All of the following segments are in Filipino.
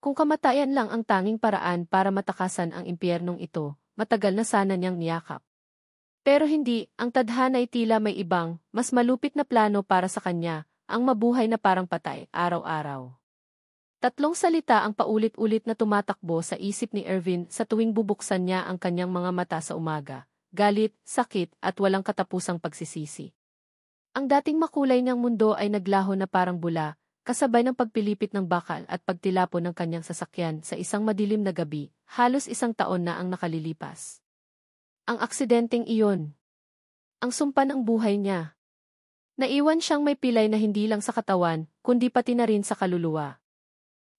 Kung kamatayan lang ang tanging paraan para matakasan ang impyernong ito, matagal na sana niyang niyakap. Pero hindi, ang tadhana ay tila may ibang, mas malupit na plano para sa kanya, ang mabuhay na parang patay, araw-araw. Tatlong salita ang paulit-ulit na tumatakbo sa isip ni Irvin sa tuwing bubuksan niya ang kanyang mga mata sa umaga: galit, sakit, at walang katapusang pagsisisi. Ang dating makulay niyang mundo ay naglaho na parang bula, kasabay ng pagpilipit ng bakal at pagtilapon ng kanyang sasakyan sa isang madilim na gabi, halos 1 taon na ang nakalilipas. Ang aksidenteng iyon. Ang sumpa ng buhay niya. Naiwan siyang may pilay na hindi lang sa katawan, kundi pati na rin sa kaluluwa.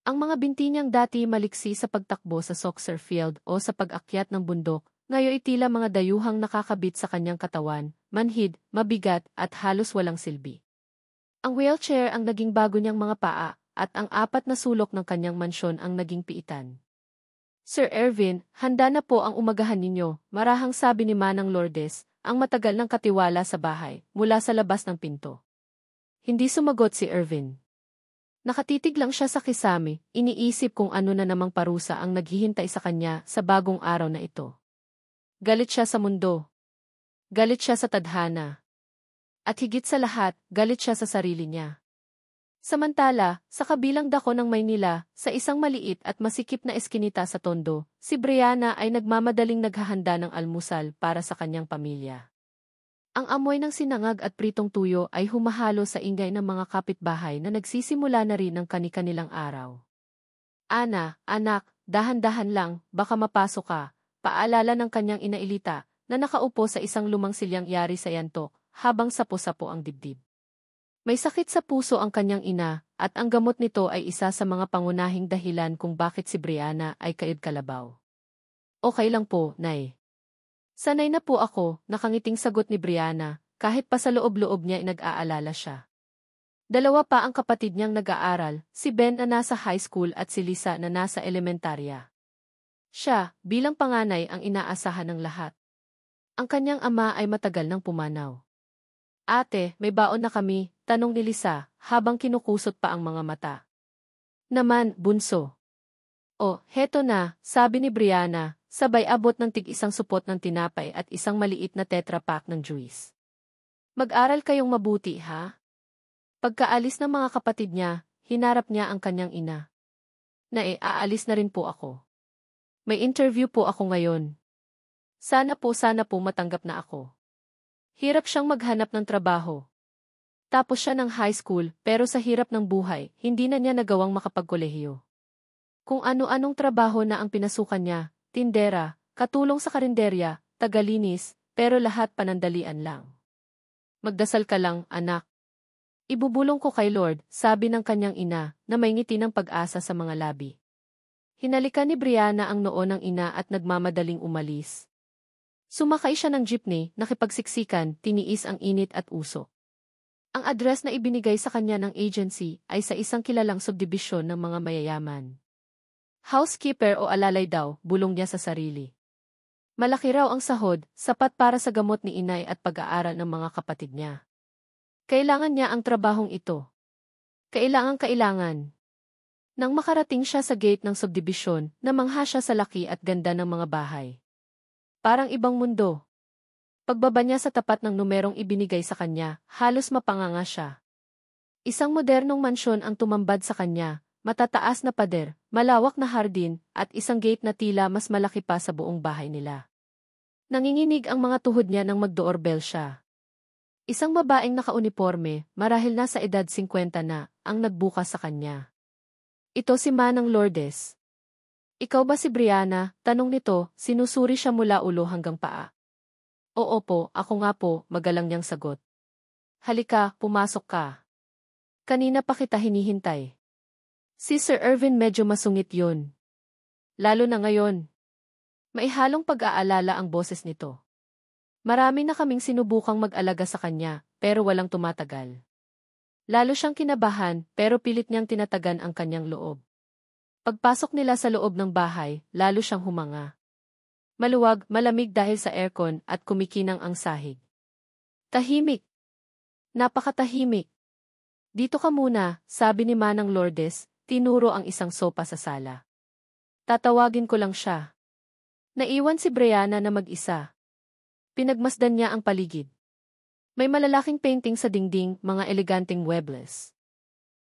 Ang mga binti niyang dati maliksi sa pagtakbo sa soccer field o sa pag-akyat ng bundok, ngayon tila mga dayuhang nakakabit sa kanyang katawan, manhid, mabigat at halos walang silbi. Ang wheelchair ang naging bago niyang mga paa, at ang 4 na sulok ng kanyang mansyon ang naging piitan. Sir Irvin, handa na po ang umagahan ninyo, marahang sabi ni Manang Lourdes, ang matagal ng katiwala sa bahay, mula sa labas ng pinto. Hindi sumagot si Irvin. Nakatitig lang siya sa kisame, iniisip kung ano na namang parusa ang naghihintay sa kanya sa bagong araw na ito. Galit siya sa mundo. Galit siya sa tadhana. At higit sa lahat, galit siya sa sarili niya. Samantala, sa kabilang dako ng Maynila, sa isang maliit at masikip na eskinita sa Tondo, si Brianna ay nagmamadaling naghahanda ng almusal para sa kanyang pamilya. Ang amoy ng sinangag at pritong tuyo ay humahalo sa ingay ng mga kapitbahay na nagsisimula na rin ng kani-kanilang araw. Ana, anak, dahan-dahan lang, baka mapasok ka, paalala ng kanyang ina Elita, na nakaupo sa isang lumang silyang yari sa yantok, habang sapo-sapo ang dibdib. May sakit sa puso ang kanyang ina, at ang gamot nito ay isa sa mga pangunahing dahilan kung bakit si Brianna ay kayod-kalabaw. Okay lang po, Nay. Sanay na po ako, nakangiting sagot ni Brianna, kahit pa sa loob-loob niya nag-aalala siya. 2 pa ang kapatid niyang nag-aaral, si Ben na nasa high school at si Lisa na nasa elementarya. Siya, bilang panganay ang inaasahan ng lahat. Ang kanyang ama ay matagal nang pumanaw. Ate, may baon na kami, tanong ni Lisa, habang kinukusot pa ang mga mata. Naman, bunso. O, heto na, sabi ni Brianna, sabay abot ng tig-isang supot ng tinapay at isang maliit na tetra pack ng juice. Mag-aral kayong mabuti, ha? Pagkaalis ng mga kapatid niya, hinarap niya ang kanyang ina. Aalis na rin po ako. May interview po ako ngayon. Sana po matanggap na ako. Hirap siyang maghanap ng trabaho. Tapos siya ng high school, pero sa hirap ng buhay, hindi na niya nagawang makapagkolehiyo. Kung ano-anong trabaho na ang pinasukan niya, tindera, katulong sa karinderya, tagalinis, pero lahat panandalian lang. Magdasal ka lang, anak. Ibubulong ko kay Lord, sabi ng kanyang ina, na may ngiti ng pag-asa sa mga labi. Hinalikan ni Brianna ang noo ng ina at nagmamadaling umalis. Sumakay siya ng jeepney, nakipagsiksikan, tiniis ang init at usok. Ang address na ibinigay sa kanya ng agency ay sa isang kilalang subdibisyon ng mga mayayaman. Housekeeper o alalay daw, bulong niya sa sarili. Malaki raw ang sahod, sapat para sa gamot ni inay at pag-aaral ng mga kapatid niya. Kailangan niya ang trabahong ito. Kailangan. Nang makarating siya sa gate ng subdibisyon, namangha siya sa laki at ganda ng mga bahay. Parang ibang mundo. Pagbaba niya sa tapat ng numerong ibinigay sa kanya, halos mapanganga siya. Isang modernong mansyon ang tumambad sa kanya, matataas na pader, malawak na hardin, at isang gate na tila mas malaki pa sa buong bahay nila. Nanginginig ang mga tuhod niya nang mag-doorbell siya. Isang babaeng nakauniporme, marahil nasa edad 50 na, ang nagbukas sa kanya. Ito si Manang Lourdes. Ikaw ba si Brianna? Tanong nito, sinusuri siya mula ulo hanggang paa. Oo po, ako nga po, magalang niyang sagot. Halika, pumasok ka. Kanina pa kita hinihintay. Si Sir Irvin medyo masungit yun. Lalo na ngayon. Maihalong pag-aalala ang boses nito. Marami na kaming sinubukang mag-alaga sa kanya, pero walang tumatagal. Lalo siyang kinabahan, pero pilit niyang tinatagan ang kanyang loob. Pagpasok nila sa loob ng bahay, lalo siyang humanga. Maluwag, malamig dahil sa aircon at kumikinang ang sahig. Tahimik. Napakatahimik. Dito ka muna, sabi ni Manang Lourdes, tinuro ang isang sopa sa sala. Tatawagin ko lang siya. Naiwan si Brianna na mag-isa. Pinagmasdan niya ang paligid. May malalaking painting sa dingding, mga eleganteng muebles.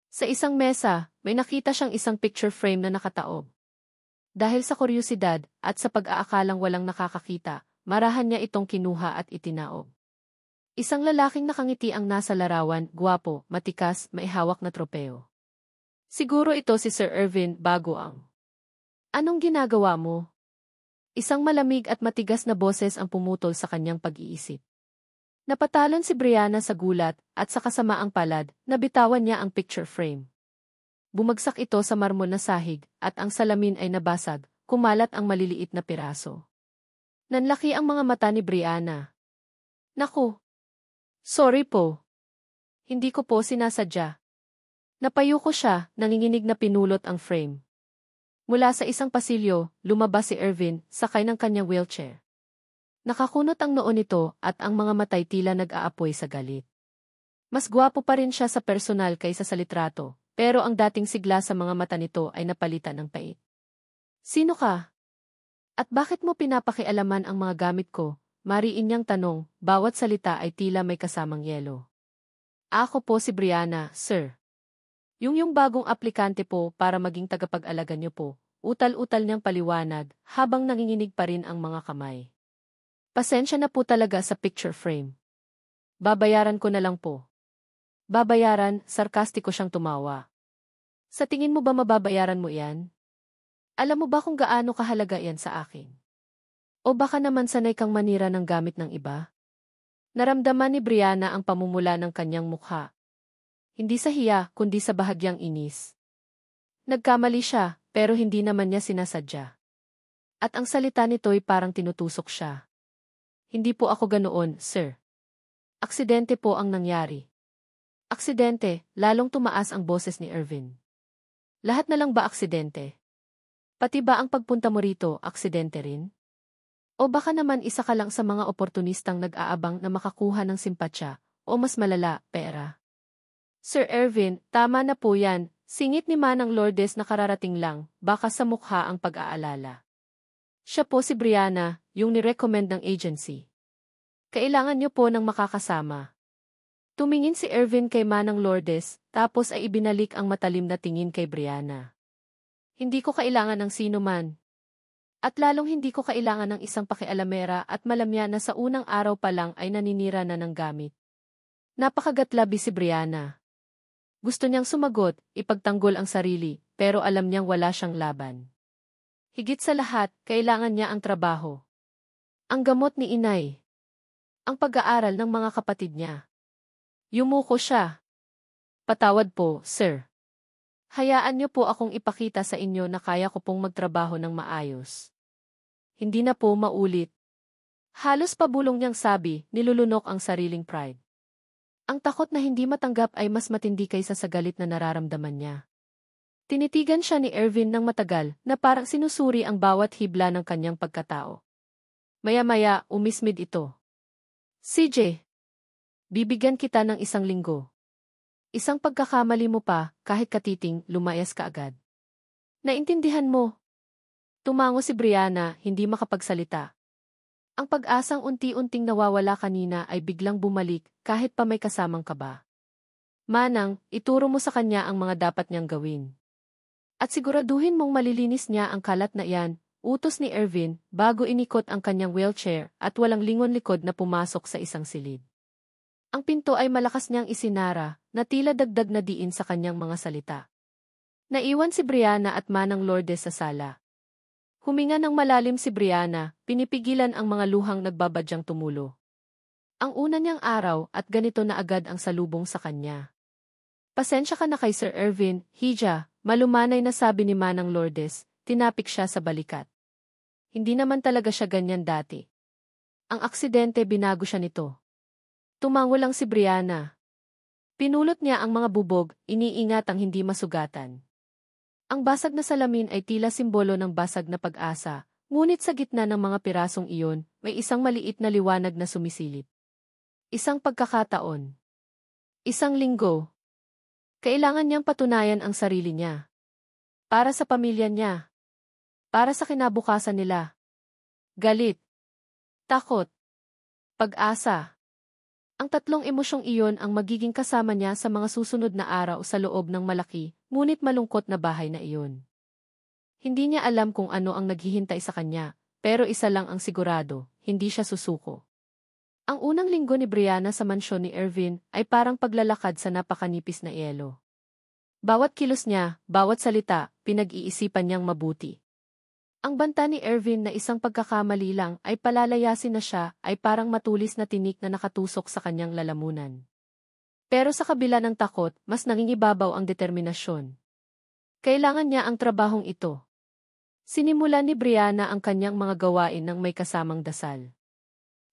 Sa isang mesa, may nakita siyang isang picture frame na nakataob. Dahil sa kuryosidad at sa pag-aakalang walang nakakakita, marahan niya itong kinuha at itinaob. Isang lalaking nakangiti ang nasa larawan, gwapo, matikas, may hawak na tropeo. Siguro ito si Sir Irvin Bagoong. Anong ginagawa mo? Isang malamig at matigas na boses ang pumutol sa kanyang pag-iisip. Napatalon si Brianna sa gulat at sa kasamaang palad, nabitawan niya ang picture frame. Bumagsak ito sa marmol na sahig at ang salamin ay nabasag, kumalat ang maliliit na piraso. Nanlaki ang mga mata ni Brianna. Naku! Sorry po. Hindi ko po sinasadya. Napayuko siya, nanginginig na pinulot ang frame. Mula sa isang pasilyo, lumabas si Irvin, sakay ng kanyang wheelchair. Nakakunot ang noo nito at ang mga matay tila nag-aapoy sa galit. Mas gwapo pa rin siya sa personal kaysa sa litrato, pero ang dating sigla sa mga mata nito ay napalitan ng pait. Sino ka? At bakit mo pinapakialaman ang mga gamit ko? Mariin niyang tanong, bawat salita ay tila may kasamang yelo. Ako po si Brianna, sir. Yung bagong aplikante po para maging tagapag-alaga niyo po, utal-utal niyang paliwanag habang nanginginig pa rin ang mga kamay. Pasensya na po talaga sa picture frame. Babayaran ko na lang po. Babayaran, sarkastiko siyang tumawa. Sa tingin mo ba mababayaran mo yan? Alam mo ba kung gaano kahalaga yan sa akin? O baka naman sanay kang manira ng gamit ng iba? Naramdaman ni Brianna ang pamumula ng kanyang mukha. Hindi sa hiya, kundi sa bahagyang inis. Nagkamali siya, pero hindi naman niya sinasadya. At ang salita nito'y parang tinutusok siya. Hindi po ako ganoon, sir. Aksidente po ang nangyari. Aksidente, lalong tumaas ang boses ni Irvin. Lahat na lang ba aksidente? Pati ba ang pagpunta mo rito, aksidente rin? O baka naman isa ka lang sa mga oportunistang nag-aabang na makakuha ng simpatsya, o mas malala, pera? Sir Irvin, tama na po yan, singit ni Manang Lourdes na kararating lang, baka sa mukha ang pag-aalala. Siya po si Brianna, yung nirecommend ng agency. Kailangan niyo po ng makakasama. Tumingin si Irvin kay Manang Lourdes, tapos ay ibinalik ang matalim na tingin kay Brianna. Hindi ko kailangan ng sino man. At lalong hindi ko kailangan ng isang pakialamera at malamya na sa unang araw pa lang ay naninira na ng gamit. Napakagatlabi si Brianna. Gusto niyang sumagot, ipagtanggol ang sarili, pero alam niyang wala siyang laban. Higit sa lahat, kailangan niya ang trabaho. Ang gamot ni inay. Ang pag-aaral ng mga kapatid niya. Yumuko siya. Patawad po, sir. Hayaan niyo po akong ipakita sa inyo na kaya ko pong magtrabaho ng maayos. Hindi na po maulit. Halos pabulong niyang sabi, nilulunok ang sariling pride. Ang takot na hindi matanggap ay mas matindi kaysa sa galit na nararamdaman niya. Tinitigan siya ni Irvin ng matagal na parang sinusuri ang bawat hibla ng kanyang pagkatao. Maya-maya, umismid ito. CJ, bibigyan kita ng 1 linggo. Isang pagkakamali mo pa, kahit katiting, lumayas ka agad. Naintindihan mo? Tumango si Brianna, hindi makapagsalita. Ang pag-asang unti-unting nawawala kanina ay biglang bumalik kahit pa may kasamang kaba. Manang, ituro mo sa kanya ang mga dapat niyang gawin. At siguraduhin mong malilinis niya ang kalat na iyan, utos ni Irvin, bago inikot ang kanyang wheelchair at walang lingon likod na pumasok sa isang silid. Ang pinto ay malakas niyang isinara, na tila dagdag na diin sa kanyang mga salita. Naiwan si Brianna at Manang Lourdes sa sala. Huminga ng malalim si Brianna, pinipigilan ang mga luhang nagbabadyang tumulo. Ang una niyang araw at ganito na agad ang salubong sa kanya. Pasensya ka na kay Sir Irvin, Hija, malumanay na sabi ni Manang Lourdes, tinapik siya sa balikat. Hindi naman talaga siya ganyan dati. Ang aksidente binago siya nito. Tumango lang si Brianna. Pinulot niya ang mga bubog, iniingat ang hindi masugatan. Ang basag na salamin ay tila simbolo ng basag na pag-asa, ngunit sa gitna ng mga pirasong iyon, may isang maliit na liwanag na sumisilip. Isang pagkakataon. 1 linggo. Kailangan niyang patunayan ang sarili niya. Para sa pamilya niya. Para sa kinabukasan nila. Galit. Takot. Pag-asa. Ang tatlong emosyong iyon ang magiging kasama niya sa mga susunod na araw sa loob ng malaki, ngunit malungkot na bahay na iyon. Hindi niya alam kung ano ang naghihintay sa kanya, pero isa lang ang sigurado, hindi siya susuko. Ang unang linggo ni Brianna sa mansyon ni Irvin ay parang paglalakad sa napakanipis na yelo. Bawat kilos niya, bawat salita, pinag-iisipan niyang mabuti. Ang banta ni Irvin na isang pagkakamali lang ay palalayasin na siya ay parang matulis na tinik na nakatusok sa kanyang lalamunan. Pero sa kabila ng takot, mas nangingibabaw ang determinasyon. Kailangan niya ang trabahong ito. Sinimulan ni Brianna ang kanyang mga gawain ng may kasamang dasal.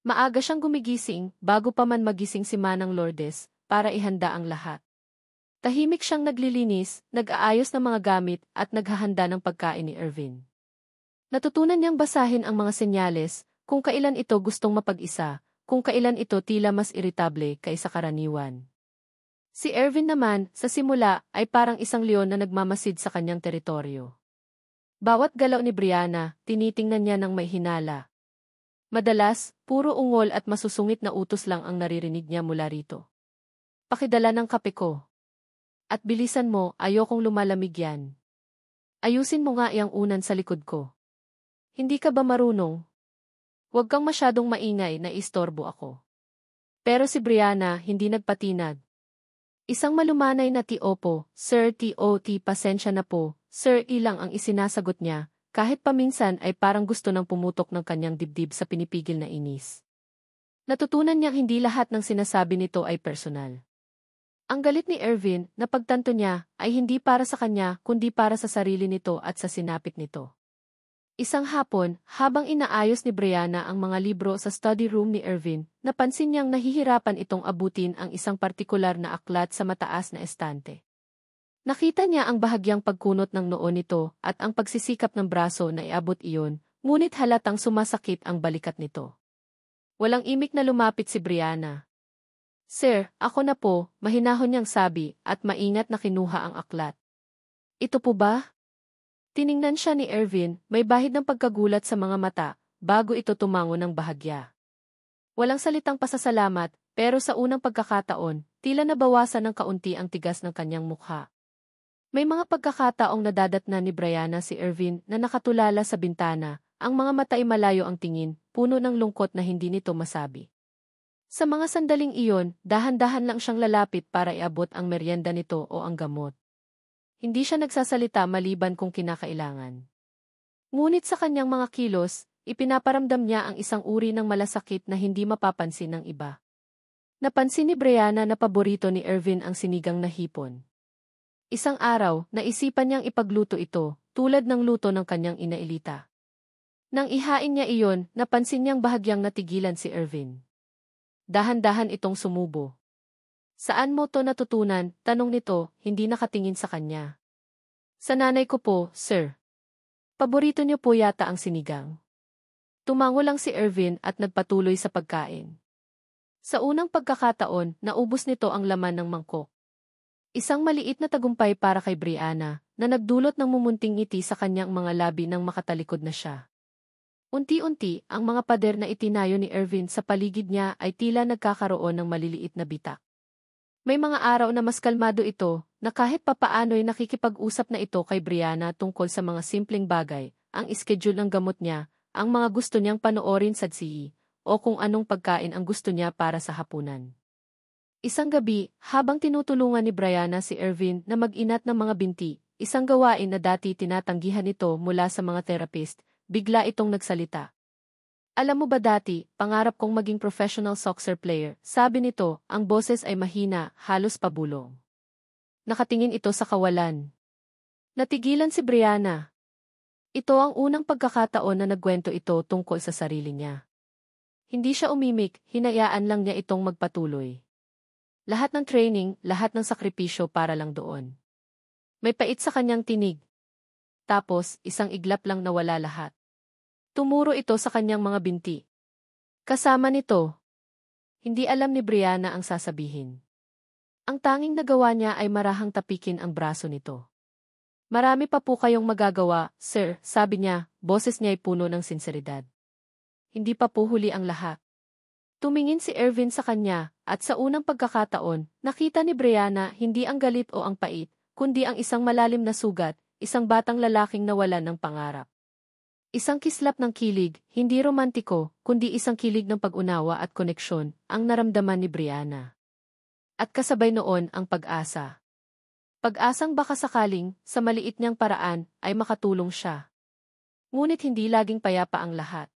Maaga siyang gumigising bago pa man magising si Manang Lourdes para ihanda ang lahat. Tahimik siyang naglilinis, nag-aayos ng mga gamit at naghahanda ng pagkain ni Irvin. Natutunan niyang basahin ang mga senyales, kung kailan ito gustong mapag-isa, kung kailan ito tila mas iritable kaysa karaniwan. Si Irvin naman, sa simula, ay parang isang leon na nagmamasid sa kanyang teritoryo. Bawat galaw ni Brianna, tinitingnan niya ng may hinala. Madalas, puro ungol at masusungit na utos lang ang naririnig niya mula rito. Pakidala ng kape ko. At bilisan mo, ayokong lumalamig yan. Ayusin mo nga iyang unan sa likod ko. Hindi ka ba marunong? Huwag kang masyadong maingay na istorbo ako. Pero si Brianna hindi nagpatinag. Isang malumanay na T-opo, Sir T-o-T pasensya na po, Sir ilang ang isinasagot niya. Kahit paminsan ay parang gusto nang pumutok ng kanyang dibdib sa pinipigil na inis. Natutunan niyang hindi lahat ng sinasabi nito ay personal. Ang galit ni Irvin na pagtanto niya ay hindi para sa kanya kundi para sa sarili nito at sa sinapit nito. Isang hapon, habang inaayos ni Brianna ang mga libro sa study room ni Irvin, napansin niyang nahihirapan itong abutin ang isang partikular na aklat sa mataas na estante. Nakita niya ang bahagyang pagkunot ng noo nito at ang pagsisikap ng braso na iabot iyon, ngunit halatang sumasakit ang balikat nito. Walang imik na lumapit si Brianna. Sir, ako na po, mahinahon niyang sabi at maingat na kinuha ang aklat. Ito po ba? Tiningnan siya ni Irvin, may bahid ng pagkagulat sa mga mata, bago ito tumango ng bahagya. Walang salitang pasasalamat, pero sa unang pagkakataon, tila nabawasan ng kaunti ang tigas ng kanyang mukha. May mga pagkakataong nadadatnan ni Brianna si Irvin na nakatulala sa bintana, ang mga mata ay malayo ang tingin, puno ng lungkot na hindi nito masabi. Sa mga sandaling iyon, dahan-dahan lang siyang lalapit para iabot ang merienda nito o ang gamot. Hindi siya nagsasalita maliban kung kinakailangan. Ngunit sa kanyang mga kilos, ipinaparamdam niya ang isang uri ng malasakit na hindi mapapansin ng iba. Napansin ni Brianna na paborito ni Irvin ang sinigang na hipon. Isang araw, naisipan niyang ipagluto ito, tulad ng luto ng kanyang ina Elita. Nang ihain niya iyon, napansin niyang bahagyang natigilan si Irvin. Dahan-dahan itong sumubo. Saan mo to natutunan? Tanong nito, hindi nakatingin sa kanya. Sa nanay ko po, sir. Paborito niyo po yata ang sinigang. Tumango lang si Irvin at nagpatuloy sa pagkain. Sa unang pagkakataon, naubos nito ang laman ng mangkok. Isang maliit na tagumpay para kay Brianna, na nagdulot ng mumunting ngiti sa kanyang mga labi nang makatalikod na siya. Unti-unti, ang mga pader na itinayo ni Irvin sa paligid niya ay tila nagkakaroon ng maliliit na bitak. May mga araw na mas kalmado ito, na kahit papaano'y nakikipag-usap na ito kay Brianna tungkol sa mga simpleng bagay, ang schedule ng gamot niya, ang mga gusto niyang panoorin sa TV, o kung anong pagkain ang gusto niya para sa hapunan. Isang gabi, habang tinutulungan ni Brianna si Irvin na mag-inat ng mga binti, isang gawain na dati tinatanggihan nito mula sa mga therapist, bigla itong nagsalita. Alam mo ba dati, pangarap kong maging professional soccer player, sabi nito, ang boses ay mahina, halos pabulong. Nakatingin ito sa kawalan. Natigilan si Brianna. Ito ang unang pagkakataon na nagkwento ito tungkol sa sarili niya. Hindi siya umimik, hinayaan lang niya itong magpatuloy. Lahat ng training, lahat ng sakripisyo para lang doon. May pait sa kanyang tinig. Tapos, isang iglap lang nawala lahat. Tumuro ito sa kanyang mga binti. Kasama nito. Hindi alam ni Brianna ang sasabihin. Ang tanging nagawa niya ay marahang tapikin ang braso nito. Marami pa po kayong magagawa, sir, sabi niya, boses niya ay puno ng sinseridad. Hindi pa po huli ang lahat. Tumingin si Irvin sa kanya, at sa unang pagkakataon, nakita ni Brianna hindi ang galit o ang pait, kundi ang isang malalim na sugat, isang batang lalaking nawalan ng pangarap. Isang kislap ng kilig, hindi romantiko, kundi isang kilig ng pag-unawa at koneksyon, ang naramdaman ni Brianna. At kasabay noon ang pag-asa. Pag-asang baka sakaling, sa maliit niyang paraan, ay makatulong siya. Ngunit hindi laging payapa ang lahat.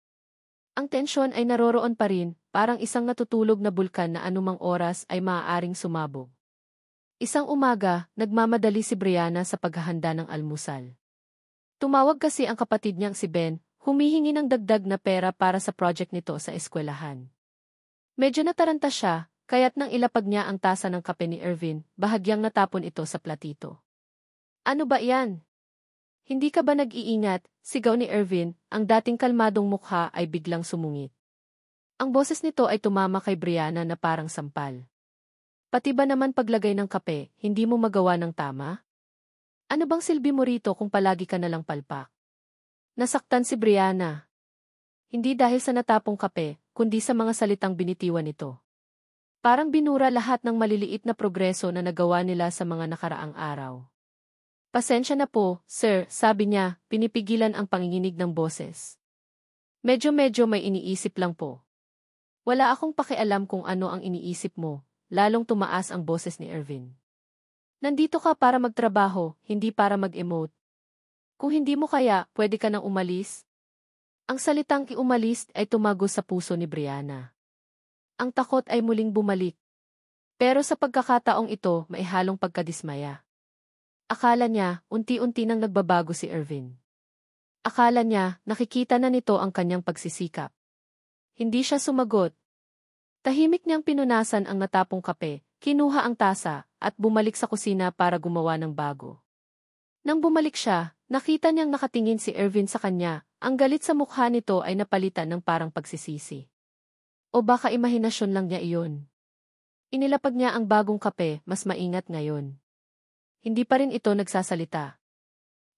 Ang tensyon ay naroroon pa rin, parang isang natutulog na bulkan na anumang oras ay maaaring sumabog. Isang umaga, nagmamadali si Brianna sa paghahanda ng almusal. Tumawag kasi ang kapatid niyang si Ben, humihingi ng dagdag na pera para sa project nito sa eskwelahan. Medyo nataranta siya, kaya't nang ilapag niya ang tasa ng kape ni Irvin, bahagyang natapon ito sa platito. Ano ba yan? Hindi ka ba nag-iingat? Sigaw ni Irvin, ang dating kalmadong mukha ay biglang sumungit. Ang boses nito ay tumama kay Brianna na parang sampal. Pati ba naman paglagay ng kape, hindi mo magawa ng tama? Ano bang silbi mo rito kung palagi ka nalang palpak? Nasaktan si Brianna. Hindi dahil sa natapong kape, kundi sa mga salitang binitiwan nito. Parang binura lahat ng maliliit na progreso na nagawa nila sa mga nakaraang araw. Pasensya na po, sir, sabi niya, pinipigilan ang panginginig ng boses. Medyo may iniisip lang po. Wala akong pakialam kung ano ang iniisip mo, lalong tumaas ang boses ni Irvin. Nandito ka para magtrabaho, hindi para mag-emote. Kung hindi mo kaya, pwede ka nang umalis. Ang salitang umalis ay tumago sa puso ni Brianna. Ang takot ay muling bumalik. Pero sa pagkakataong ito, may halong pagkadismaya. Akala niya, unti-unti nang nagbabago si Irvin. Akala niya, nakikita na nito ang kanyang pagsisikap. Hindi siya sumagot. Tahimik niyang pinunasan ang natapong kape, kinuha ang tasa, at bumalik sa kusina para gumawa ng bago. Nang bumalik siya, nakita niyang nakatingin si Irvin sa kanya, ang galit sa mukha nito ay napalitan ng parang pagsisisi. O baka imahinasyon lang niya iyon. Inilapag niya ang bagong kape, mas maingat ngayon. Hindi pa rin ito nagsasalita.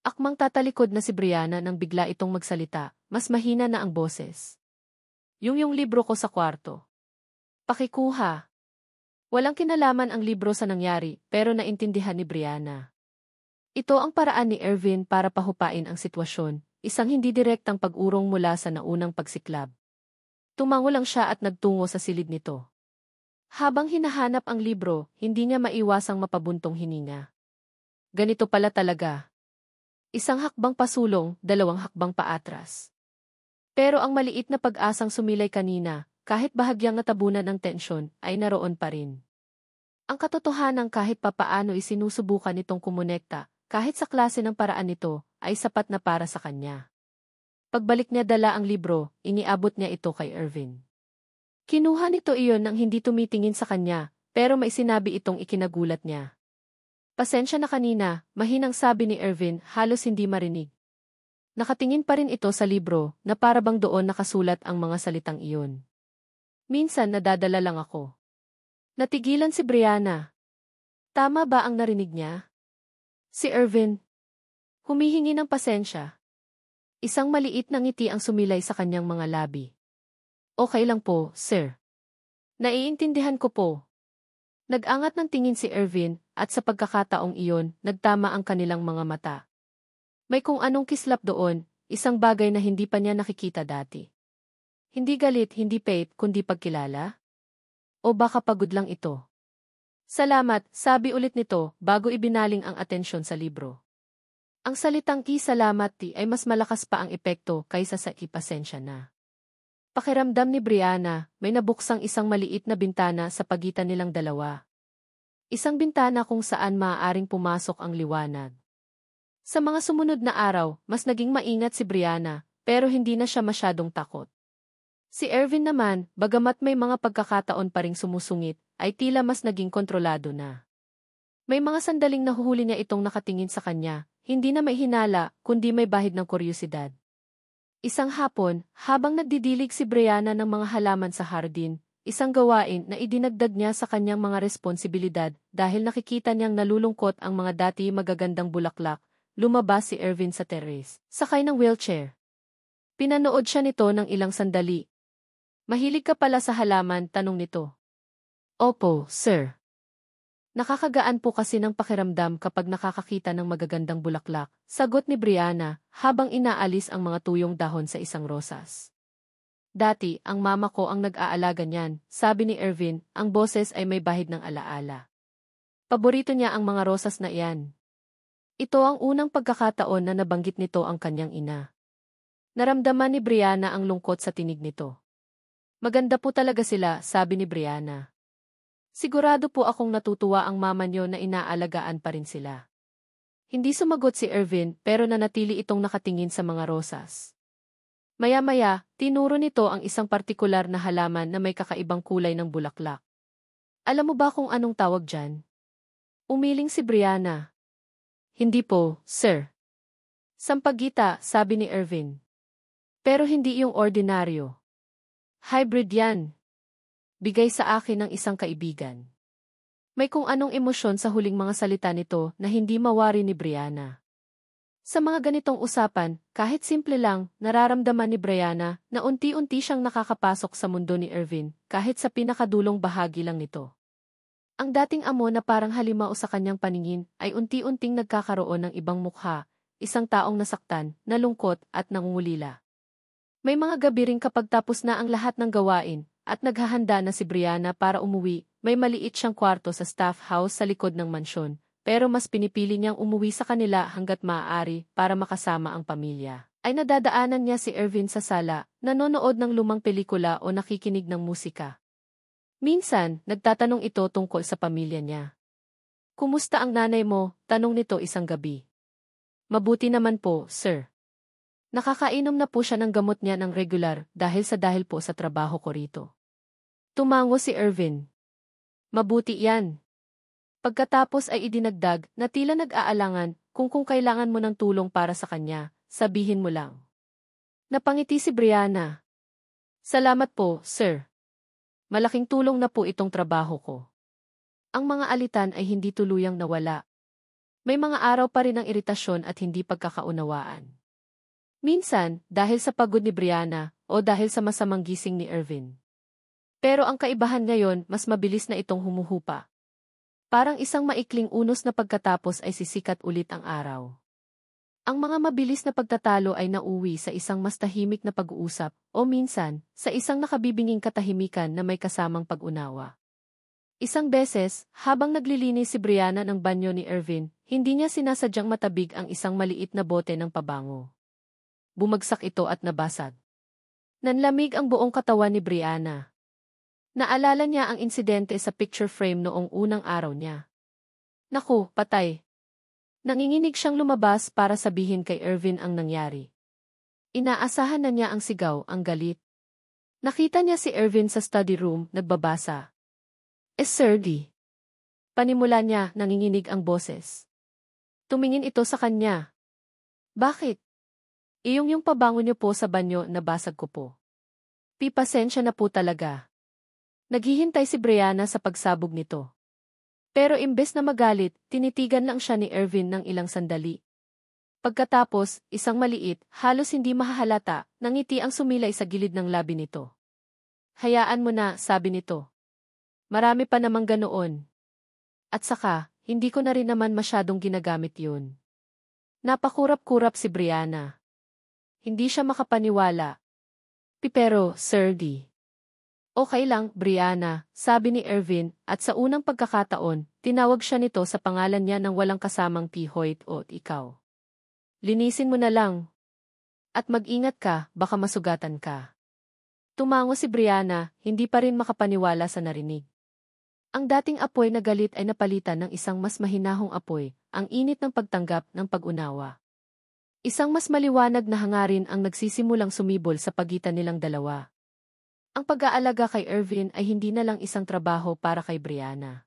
Akmang tatalikod na si Brianna nang bigla itong magsalita, mas mahina na ang boses. Yung libro ko sa kwarto. Pakikuha. Walang kinalaman ang libro sa nangyari, pero naintindihan ni Brianna. Ito ang paraan ni Irvin para pahupain ang sitwasyon, isang hindi direktang pag-urong mula sa naunang pagsiklab. Tumango lang siya at nagtungo sa silid nito. Habang hinahanap ang libro, hindi niya maiwasang mapabuntong hininga. Ganito pala talaga. Isang hakbang pasulong, dalawang hakbang paatras. Pero ang maliit na pag-asang sumilay kanina, kahit bahagyang natabunan ng tensyon, ay naroon pa rin. Ang katotohanan kahit papaano isinusubukan nitong kumonekta, kahit sa klase ng paraan nito, ay sapat na para sa kanya. Pagbalik niya dala ang libro, iniabot niya ito kay Irvin. Kinuha nito iyon nang hindi tumitingin sa kanya, pero may sinabi itong ikinagulat niya. Pasensya na kanina, mahinang sabi ni Irvin, halos hindi marinig. Nakatingin pa rin ito sa libro, na parabang doon nakasulat ang mga salitang iyon. Minsan nadadala lang ako. Natigilan si Brianna. Tama ba ang narinig niya? Si Irvin. Humihingi ng pasensya. Isang maliit na ngiti ang sumilay sa kanyang mga labi. Okay lang po, sir. Naiintindihan ko po. Nag-angat ng tingin si Irvin, at sa pagkakataong iyon, nagtama ang kanilang mga mata. May kung anong kislap doon, isang bagay na hindi pa niya nakikita dati. Hindi galit, hindi pait, kundi pagkilala? O baka pagod lang ito? Salamat, sabi ulit nito, bago ibinaling ang atensyon sa libro. Ang salitang salamat ay mas malakas pa ang epekto kaysa sa ipasensya na. Pakiramdam ni Brianna, may nabuksang isang maliit na bintana sa pagitan nilang dalawa. Isang bintana kung saan maaaring pumasok ang liwanag. Sa mga sumunod na araw, mas naging maingat si Brianna, pero hindi na siya masyadong takot. Si Irvin naman, bagamat may mga pagkakataon pa ring sumusungit, ay tila mas naging kontrolado na. May mga sandaling nahuhuli niya itong nakatingin sa kanya, hindi na may hinala, kundi may bahid ng kuryosidad. Isang hapon, habang nagdidilig si Brianna ng mga halaman sa hardin, isang gawain na idinagdag niya sa kanyang mga responsibilidad dahil nakikita niyang nalulungkot ang mga dati magagandang bulaklak, lumabas si Irvin sa terrace, sakay ng wheelchair. Pinanood siya nito ng ilang sandali. Mahilig ka pala sa halaman, tanong nito. Opo, sir. Nakakagaan po kasi ng pakiramdam kapag nakakakita ng magagandang bulaklak, sagot ni Brianna, habang inaalis ang mga tuyong dahon sa isang rosas. Dati, ang mama ko ang nag-aalaga niyan, sabi ni Irvin, ang boses ay may bahid ng alaala. Paborito niya ang mga rosas na iyan. Ito ang unang pagkakataon na nabanggit nito ang kanyang ina. Naramdaman ni Brianna ang lungkot sa tinig nito. Maganda po talaga sila, sabi ni Brianna. Sigurado po akong natutuwa ang mama niyo na inaalagaan pa rin sila. Hindi sumagot si Irvin pero nanatili itong nakatingin sa mga rosas. Maya-maya, tinuro nito ang isang partikular na halaman na may kakaibang kulay ng bulaklak. Alam mo ba kung anong tawag dyan? Umiling si Brianna. Hindi po, sir. Sampagita, sabi ni Irvin. Pero hindi yung ordinaryo. Hybrid yan. Bigay sa akin ng isang kaibigan. May kung anong emosyon sa huling mga salita nito na hindi mawari ni Brianna. Sa mga ganitong usapan, kahit simple lang, nararamdaman ni Brianna na unti-unti siyang nakakapasok sa mundo ni Irvin, kahit sa pinakadulong bahagi lang nito. Ang dating amo na parang halimao sa kanyang paningin ay unti-unting nagkakaroon ng ibang mukha, isang taong nasaktan, nalungkot at nangungulila. May mga gabi ring kapag tapos na ang lahat ng gawain, at naghahanda na si Brianna para umuwi, may maliit siyang kwarto sa staff house sa likod ng mansyon, pero mas pinipili niyang umuwi sa kanila hanggat maaari para makasama ang pamilya. Ay nadadaanan niya si Irvin sa sala, nanonood ng lumang pelikula o nakikinig ng musika. Minsan, nagtatanong ito tungkol sa pamilya niya. Kumusta ang nanay mo? Tanong nito isang gabi. Mabuti naman po, sir. Nakakainom na po siya ng gamot niya ng regular dahil po sa trabaho ko rito. Tumango si Irvin. Mabuti yan. Pagkatapos ay idinagdag na tila nag-aalangan kung kailangan mo ng tulong para sa kanya, sabihin mo lang. Napangiti si Brianna. Salamat po, sir. Malaking tulong na po itong trabaho ko. Ang mga alitan ay hindi tuluyang nawala. May mga araw pa rin ng iritasyon at hindi pagkakaunawaan. Minsan, dahil sa pagod ni Brianna o dahil sa masamang gising ni Irvin. Pero ang kaibahan ngayon, mas mabilis na itong humuhupa. Parang isang maikling unos na pagkatapos ay sisikat ulit ang araw. Ang mga mabilis na pagtatalo ay nauwi sa isang mas tahimik na pag-uusap o minsan, sa isang nakabibinging katahimikan na may kasamang pag-unawa. Isang beses, habang naglilinis si Brianna ng banyo ni Irvin, hindi niya sinasadyang matabig ang isang maliit na bote ng pabango. Bumagsak ito at nabasag. Nanlamig ang buong katawan ni Brianna. Naalala niya ang insidente sa picture frame noong unang araw niya. Naku, patay. Nanginginig siyang lumabas para sabihin kay Irvin ang nangyari. Inaasahan na niya ang sigaw, ang galit. Nakita niya si Irvin sa study room, nagbabasa. Sir D. Panimula niya, nanginginig ang boses. Tumingin ito sa kanya. Bakit? Yung pabango niyo po sa banyo, nabasag ko po. Pasensya na po talaga. Naghihintay si Brianna sa pagsabog nito. Pero imbes na magalit, tinitigan lang siya ni Irvin ng ilang sandali. Pagkatapos, isang maliit, halos hindi mahahalata, na ngiti ang sumilay sa gilid ng labi nito. Hayaan mo na, sabi nito. Marami pa namang ganoon. At saka, hindi ko na rin naman masyadong ginagamit yun. Napakurap-kurap si Brianna. Hindi siya makapaniwala. Pero, Sir D. Okay lang, Brianna, sabi ni Irvin, at sa unang pagkakataon, tinawag siya nito sa pangalan niya nang walang kasamang Hoyt o ikaw. Linisin mo na lang. At mag-ingat ka, baka masugatan ka. Tumango si Brianna, hindi pa rin makapaniwala sa narinig. Ang dating apoy na galit ay napalitan ng isang mas mahinahong apoy, ang init ng pagtanggap ng pag-unawa. Isang mas maliwanag na hangarin ang nagsisimulang sumibol sa pagitan nilang dalawa. Ang pag-aalaga kay Irvin ay hindi na lang isang trabaho para kay Brianna.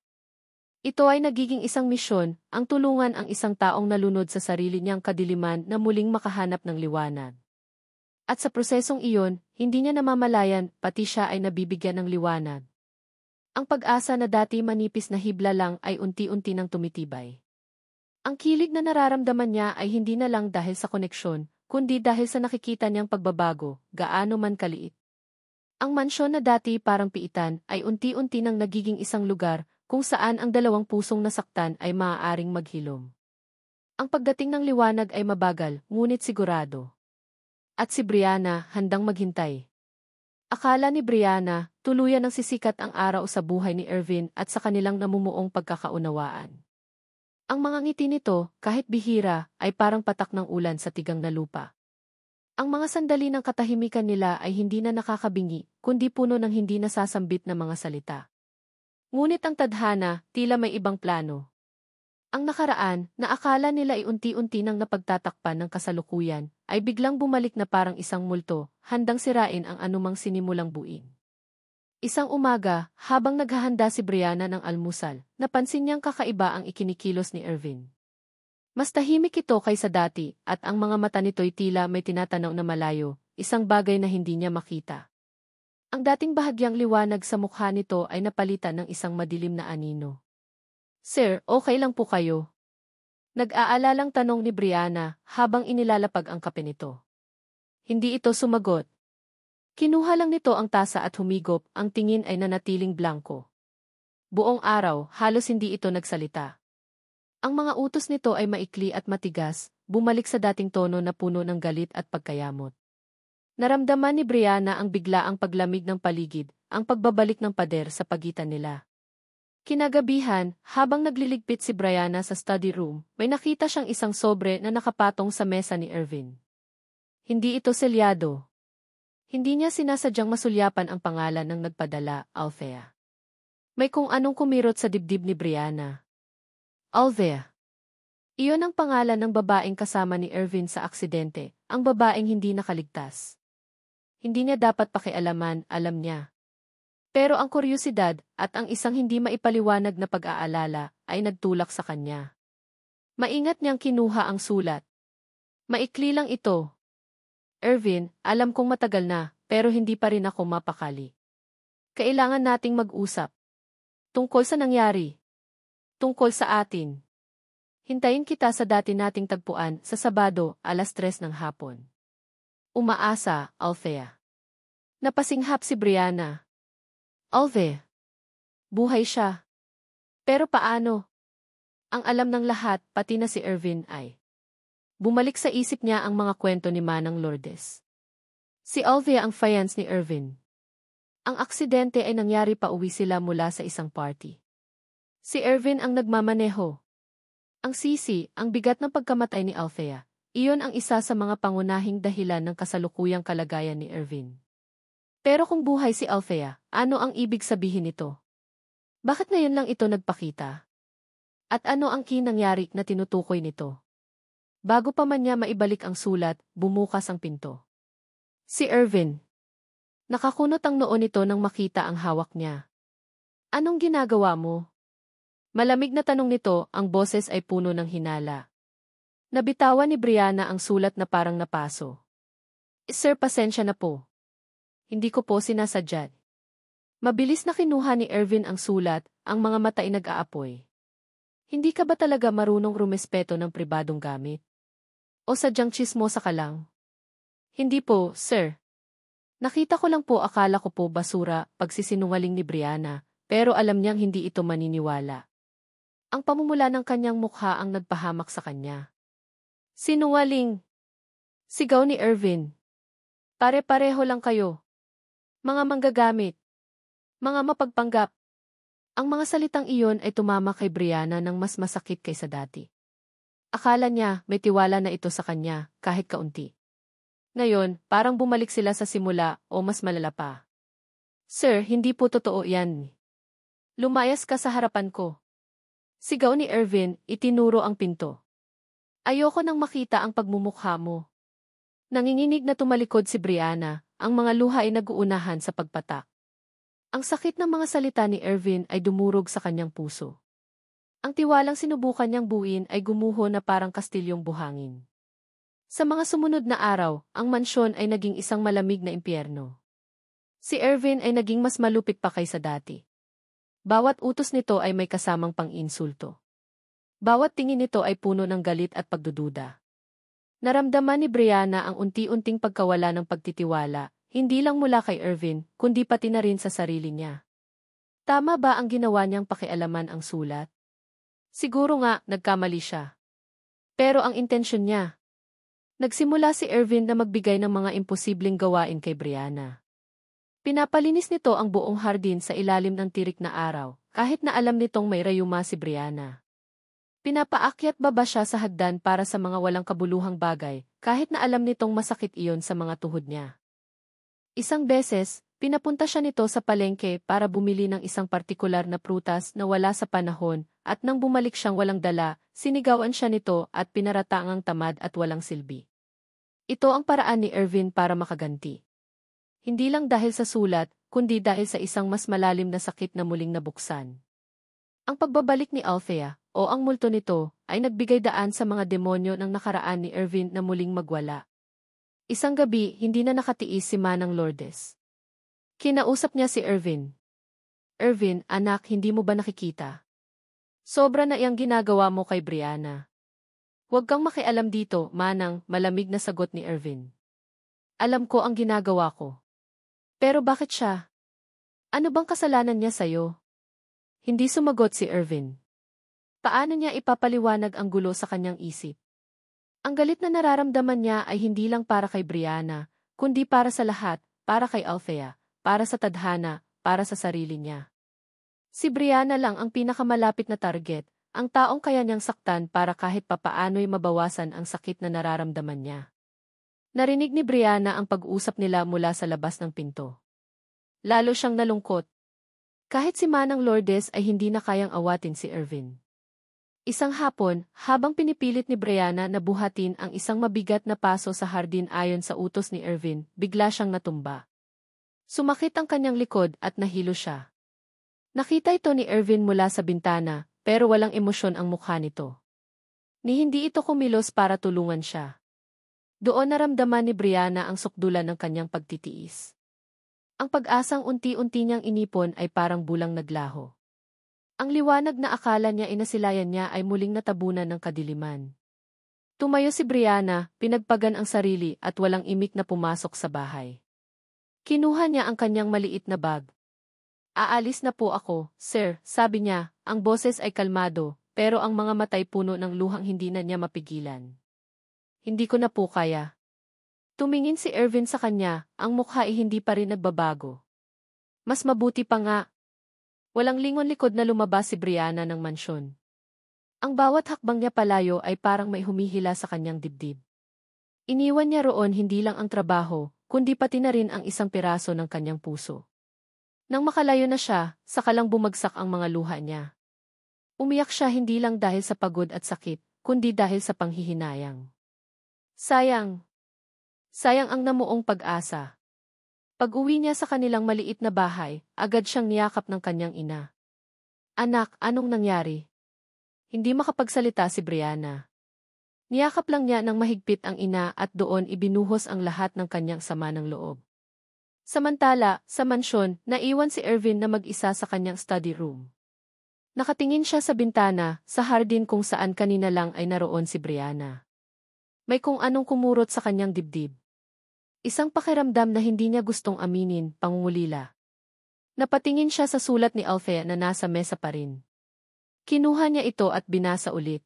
Ito ay nagiging isang misyon, ang tulungan ang isang taong nalunod sa sarili niyang kadiliman na muling makahanap ng liwanag. At sa prosesong iyon, hindi niya namamalayan, pati siya ay nabibigyan ng liwanag. Ang pag-asa na dati manipis na hibla lang ay unti-unti nang tumitibay. Ang kilig na nararamdaman niya ay hindi na lang dahil sa koneksyon, kundi dahil sa nakikita niyang pagbabago, gaano man kaliit. Ang mansyon na dati parang piitan ay unti-unti nang nagiging isang lugar kung saan ang dalawang pusong nasaktan ay maaaring maghilom. Ang pagdating ng liwanag ay mabagal, ngunit sigurado. At si Brianna, handang maghintay. Akala ni Brianna, tuluyan ng sisikat ang araw sa buhay ni Irvin at sa kanilang namumuong pagkakaunawaan. Ang mga ngiti nito, kahit bihira, ay parang patak ng ulan sa tigang na lupa. Ang mga sandali ng katahimikan nila ay hindi na nakakabingi, kundi puno ng hindi nasasambit na mga salita. Ngunit ang tadhana, tila may ibang plano. Ang nakaraan, na akala nila ay unti-unti nang napagtatakpan ng kasalukuyan, ay biglang bumalik na parang isang multo, handang sirain ang anumang sinimulang buin. Isang umaga, habang naghahanda si Brianna ng almusal, napansin niyang kakaiba ang ikinikilos ni Irvin. Mas tahimik ito kaysa dati, at ang mga mata nito'y tila may tinatanaw na malayo, isang bagay na hindi niya makita. Ang dating bahagyang liwanag sa mukha nito ay napalitan ng isang madilim na anino. "Sir, okay lang po kayo?" Nag-aalalang tanong ni Brianna habang inilalapag ang kape nito. Hindi ito sumagot. Kinuha lang nito ang tasa at humigop, ang tingin ay nanatiling blanko. Buong araw, halos hindi ito nagsalita. Ang mga utos nito ay maikli at matigas, bumalik sa dating tono na puno ng galit at pagkayamot. Naramdaman ni Brianna ang biglaang paglamig ng paligid, ang pagbabalik ng pader sa pagitan nila. Kinagabihan, habang nagliligpit si Brianna sa study room, may nakita siyang isang sobre na nakapatong sa mesa ni Irvin. Hindi ito selyado. Hindi niya sinasadyang masulyapan ang pangalan ng nagpadala, Althea. May kung anong kumirot sa dibdib ni Brianna. Althea. Iyon ang pangalan ng babaeng kasama ni Irvin sa aksidente, ang babaeng hindi nakaligtas. Hindi niya dapat pakialaman, alam niya. Pero ang kuryosidad at ang isang hindi maipaliwanag na pag-aalala ay nagtulak sa kanya. Maingat niyang kinuha ang sulat. Maikli lang ito. Irvin, alam kong matagal na, pero hindi pa rin ako mapakali. Kailangan nating mag-usap. Tungkol sa nangyari. Tungkol sa atin. Hintayin kita sa dati nating tagpuan sa Sabado, 3:00 ng hapon. Umaasa, Althea. Napasinghap si Brianna. Althea. Buhay siya. Pero paano? Ang alam ng lahat, pati na si Irvin ay. Bumalik sa isip niya ang mga kwento ni Manang Lourdes. Si Althea ang fiancé ni Irvin. Ang aksidente ay nangyari pa uwi sila mula sa isang party. Si Irvin ang nagmamaneho. Ang sisi, ang bigat ng pagkamatay ni Althea, iyon ang isa sa mga pangunahing dahilan ng kasalukuyang kalagayan ni Irvin. Pero kung buhay si Althea, ano ang ibig sabihin nito? Bakit ngayon lang ito nagpakita? At ano ang kinangyari na tinutukoy nito? Bago pa man niya maibalik ang sulat, bumukas ang pinto. Si Irvin. Nakakunot ang noo nito nang makita ang hawak niya. Anong ginagawa mo? Malamig na tanong nito, ang boses ay puno ng hinala. Nabitawan ni Brianna ang sulat na parang napaso. Sir, pasensya na po. Hindi ko po sinasadya. Mabilis na kinuha ni Irvin ang sulat, ang mga mata ay nag-aapoy. Hindi ka ba talaga marunong rumespeto ng pribadong gamit? O sadyang tsismosa ka lang? Hindi po, sir. Nakita ko lang po, akala ko po basura, pagsisinungaling ni Brianna, pero alam niyang hindi ito maniniwala. Ang pamumula ng kanyang mukha ang nagpahamak sa kanya. Sinungaling! Sigaw ni Irvin. Pare-pareho lang kayo. Mga manggagamit. Mga mapagpanggap. Ang mga salitang iyon ay tumama kay Brianna ng mas masakit kaysa dati. Akala niya may tiwala na ito sa kanya, kahit kaunti. Ngayon, parang bumalik sila sa simula o mas malala pa. Sir, hindi po totoo yan. Lumayas ka sa harapan ko. Sigaw ni Irvin, itinuro ang pinto. Ayoko nang makita ang pagmumukha mo. Nanginginig na tumalikod si Brianna, ang mga luha ay nag-uunahan sa pagpatak. Ang sakit ng mga salita ni Irvin ay dumurog sa kanyang puso. Ang tiwalang sinubukan niyang buuin ay gumuho na parang kastilyong buhangin. Sa mga sumunod na araw, ang mansyon ay naging isang malamig na impyerno. Si Irvin ay naging mas malupit pa kaysa dati. Bawat utos nito ay may kasamang pang-insulto. Bawat tingin nito ay puno ng galit at pagdududa. Naramdaman ni Brianna ang unti-unting pagkawala ng pagtitiwala, hindi lang mula kay Irvin, kundi pati na rin sa sarili niya. Tama ba ang ginawa niyang pakialaman ang sulat? Siguro nga, nagkamali siya. Pero ang intensyon niya. Nagsimula si Irvin na magbigay ng mga imposibleng gawain kay Brianna. Pinapalinis nito ang buong hardin sa ilalim ng tirik na araw, kahit na alam nitong may rayuma si Brianna. Pinapaakyat baba siya sa hagdan para sa mga walang kabuluhang bagay, kahit na alam nitong masakit iyon sa mga tuhod niya. Isang beses, pinapunta siya nito sa palengke para bumili ng isang partikular na prutas na wala sa panahon, at nang bumalik siyang walang dala, sinigawan siya nito at pinaratangang tamad at walang silbi. Ito ang paraan ni Irvin para makaganti. Hindi lang dahil sa sulat, kundi dahil sa isang mas malalim na sakit na muling nabuksan. Ang pagbabalik ni Althea, o ang multo nito, ay nagbigay daan sa mga demonyo ng nakaraan ni Irvin na muling magwala. Isang gabi, hindi na nakatiis si Manang Lourdes. Kinausap niya si Irvin. Irvin, anak, hindi mo ba nakikita? Sobra na iyang ginagawa mo kay Brianna. Huwag kang makialam dito, Manang, malamig na sagot ni Irvin. Alam ko ang ginagawa ko. Pero bakit siya? Ano bang kasalanan niya sa'yo? Hindi sumagot si Irvin. Paano niya ipapaliwanag ang gulo sa kanyang isip? Ang galit na nararamdaman niya ay hindi lang para kay Brianna, kundi para sa lahat, para kay Althea, para sa tadhana, para sa sarili niya. Si Brianna lang ang pinakamalapit na target, ang taong kaya niyang saktan para kahit papaano'y mabawasan ang sakit na nararamdaman niya. Narinig ni Brianna ang pag-uusap nila mula sa labas ng pinto. Lalo siyang nalungkot. Kahit si Manang Lourdes ay hindi na kayang awatin si Irvin. Isang hapon, habang pinipilit ni Brianna na buhatin ang isang mabigat na paso sa hardin ayon sa utos ni Irvin, bigla siyang natumba. Sumakit ang kanyang likod at nahilo siya. Nakita ito ni Irvin mula sa bintana, pero walang emosyon ang mukha nito. Ni hindi ito kumilos para tulungan siya. Doon naramdaman ni Brianna ang sukdulan ng kanyang pagtitiis. Ang pag-asang unti-unti niyang inipon ay parang bulang naglaho. Ang liwanag na akala niya inasilayan niya ay muling natabunan ng kadiliman. Tumayo si Brianna, pinagpagan ang sarili at walang imik na pumasok sa bahay. Kinuha niya ang kanyang maliit na bag. Aalis na po ako, sir, sabi niya, ang boses ay kalmado, pero ang mga matay puno ng luhang hindi na niya mapigilan. Hindi ko na po kaya. Tumingin si Irvin sa kanya, ang mukha ay hindi pa rin nagbabago. Mas mabuti pa nga. Walang lingon likod na lumabas si Brianna ng mansyon. Ang bawat hakbang niya palayo ay parang may humihila sa kanyang dibdib. Iniwan niya roon hindi lang ang trabaho, kundi pati na rin ang isang piraso ng kanyang puso. Nang makalayo na siya, saka lang bumagsak ang mga luha niya. Umiyak siya hindi lang dahil sa pagod at sakit, kundi dahil sa panghihinayang. Sayang. Sayang ang namuong pag-asa. Pag-uwi niya sa kanilang maliit na bahay, agad siyang niyakap ng kanyang ina. Anak, anong nangyari? Hindi makapagsalita si Brianna. Niyakap lang niya ng mahigpit ang ina at doon ibinuhos ang lahat ng kanyang sama ng loob. Samantala, sa mansyon, naiwan si Irvin na mag-isa sa kanyang study room. Nakatingin siya sa bintana, sa hardin kung saan kanina lang ay naroon si Brianna. May kung anong kumurot sa kanyang dibdib. Isang pakiramdam na hindi niya gustong aminin, pangungulila. Napatingin siya sa sulat ni Althea na nasa mesa pa rin. Kinuha niya ito at binasa ulit.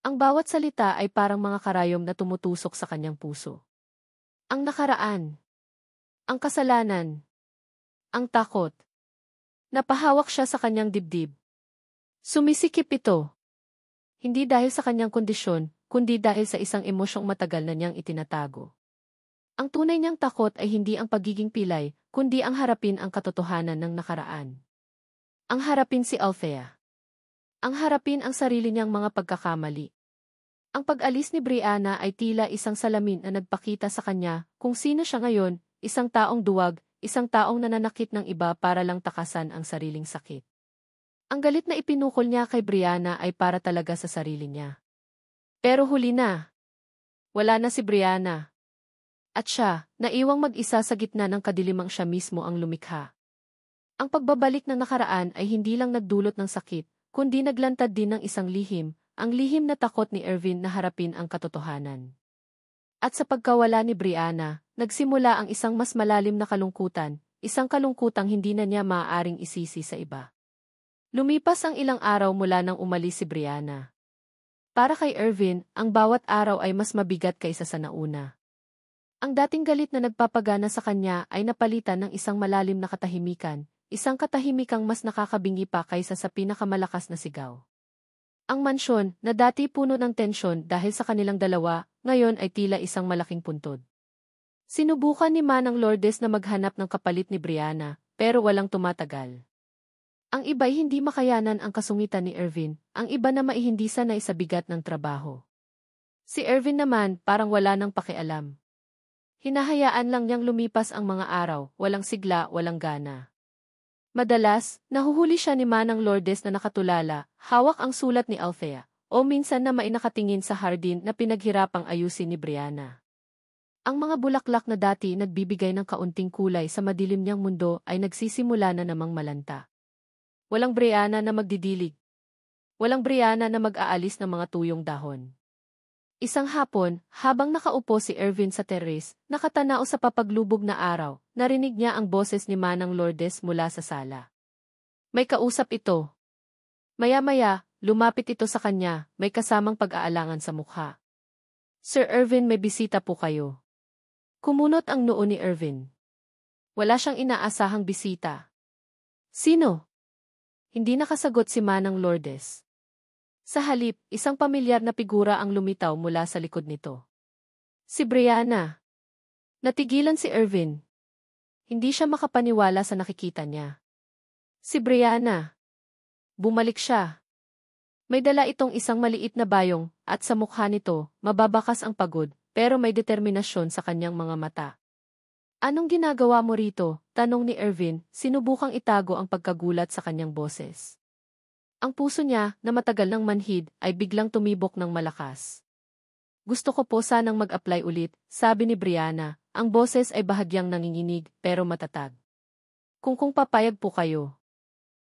Ang bawat salita ay parang mga karayom na tumutusok sa kanyang puso. Ang nakaraan. Ang kasalanan. Ang takot. Napahawak siya sa kanyang dibdib. Sumisikip ito. Hindi dahil sa kanyang kondisyon, kundi dahil sa isang emosyong matagal na niyang itinatago. Ang tunay niyang takot ay hindi ang pagiging pilay, kundi ang harapin ang katotohanan ng nakaraan. Ang harapin si Althea. Ang harapin ang sarili niyang mga pagkakamali. Ang pag-alis ni Brianna ay tila isang salamin na nagpakita sa kanya kung sino siya ngayon, isang taong duwag, isang taong nananakit ng iba para lang takasan ang sariling sakit. Ang galit na ipinukol niya kay Brianna ay para talaga sa sarili niya. Pero huli na. Wala na si Brianna. At siya, naiwang mag-isa sa gitna ng kadilimang siya mismo ang lumikha. Ang pagbabalik ng nakaraan ay hindi lang nagdulot ng sakit, kundi naglantad din ng isang lihim, ang lihim na takot ni Irvin na harapin ang katotohanan. At sa pagkawala ni Brianna, nagsimula ang isang mas malalim na kalungkutan, isang kalungkutang hindi na niya maaaring isisi sa iba. Lumipas ang ilang araw mula nang umalis si Brianna. Para kay Irvin, ang bawat araw ay mas mabigat kaysa sa nauna. Ang dating galit na nagpapagana sa kanya ay napalitan ng isang malalim na katahimikan, isang katahimikang mas nakakabingi pa kaysa sa pinakamalakas na sigaw. Ang mansyon, na dati puno ng tensyon dahil sa kanilang dalawa, ngayon ay tila isang malaking puntod. Sinubukan ni Manang Lourdes na maghanap ng kapalit ni Brianna, pero walang tumatagal. Ang iba'y hindi makayanan ang kasungitan ni Irvin, ang iba na hindi sanay sa bigat ng trabaho. Si Irvin naman parang wala nang pakialam. Hinahayaan lang niyang lumipas ang mga araw, walang sigla, walang gana. Madalas, nahuhuli siya ni Manang Lourdes na nakatulala, hawak ang sulat ni Althea, o minsan na mainakatingin sa hardin na pinaghirapang ayusin ni Brianna. Ang mga bulaklak na dati nagbibigay ng kaunting kulay sa madilim niyang mundo ay nagsisimula na namang malanta. Walang Brianna na magdidilig. Walang Brianna na mag-aalis ng mga tuyong dahon. Isang hapon, habang nakaupo si Irvin sa terrace, nakatanaw sa papaglubog na araw, narinig niya ang boses ni Manang Lourdes mula sa sala. May kausap ito. Maya-maya, lumapit ito sa kanya, may kasamang pag-aalangan sa mukha. Sir Irvin, may bisita po kayo. Kumunot ang noo ni Irvin. Wala siyang inaasahang bisita. Sino? Hindi nakasagot si Manang Lourdes. Sa halip, isang pamilyar na figura ang lumitaw mula sa likod nito. Si Brianna. Natigilan si Irvin. Hindi siya makapaniwala sa nakikita niya. Si Brianna. Bumalik siya. May dala itong isang maliit na bayong, at sa mukha nito, mababakas ang pagod, pero may determinasyon sa kanyang mga mata. Anong ginagawa mo rito? Tanong ni Irvin, sinubukang itago ang pagkagulat sa kanyang boses. Ang puso niya, na matagal ng manhid, ay biglang tumibok ng malakas. Gusto ko po sanang mag-apply ulit, sabi ni Brianna, ang boses ay bahagyang nanginginig, pero matatag. Kung papayag po kayo.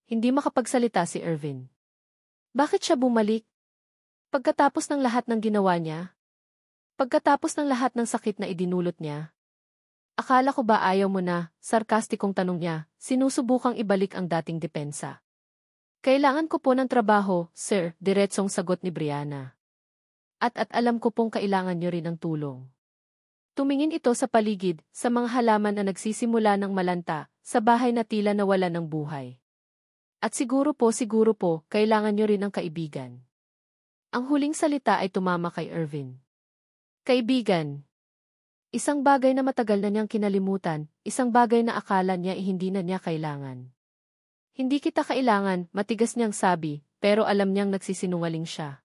Hindi makapagsalita si Irvin. Bakit siya bumalik? Pagkatapos ng lahat ng ginawa niya? Pagkatapos ng lahat ng sakit na idinulot niya? Akala ko ba ayaw mo na, sarkastikong tanong niya, sinusubukang ibalik ang dating depensa. Kailangan ko po ng trabaho, sir, diretsong sagot ni Brianna. At alam ko pong kailangan niyo rin ng tulong. Tumingin ito sa paligid, sa mga halaman na nagsisimula ng malanta, sa bahay na tila nawala ng buhay. At siguro po, kailangan niyo rin ng kaibigan. Ang huling salita ay tumama kay Irvin. Kaibigan. Isang bagay na matagal na niyang kinalimutan, isang bagay na akala niya hindi na niya kailangan. Hindi kita kailangan, matigas niyang sabi, pero alam niyang nagsisinungaling siya.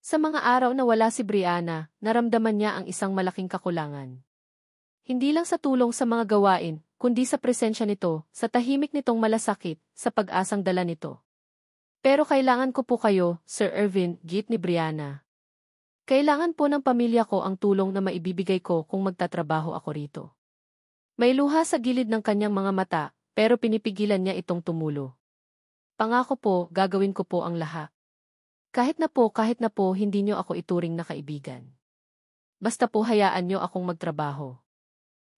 Sa mga araw na wala si Brianna, naramdaman niya ang isang malaking kakulangan. Hindi lang sa tulong sa mga gawain, kundi sa presensya nito, sa tahimik nitong malasakit, sa pag-asang dala nito. Pero kailangan ko po kayo, Sir Irvin, git ni Brianna. Kailangan po ng pamilya ko ang tulong na maibibigay ko kung magtatrabaho ako rito. May luha sa gilid ng kanyang mga mata, pero pinipigilan niya itong tumulo. Pangako po, gagawin ko po ang lahat. Kahit na po, hindi niyo ako ituring na kaibigan. Basta po hayaan niyo akong magtrabaho.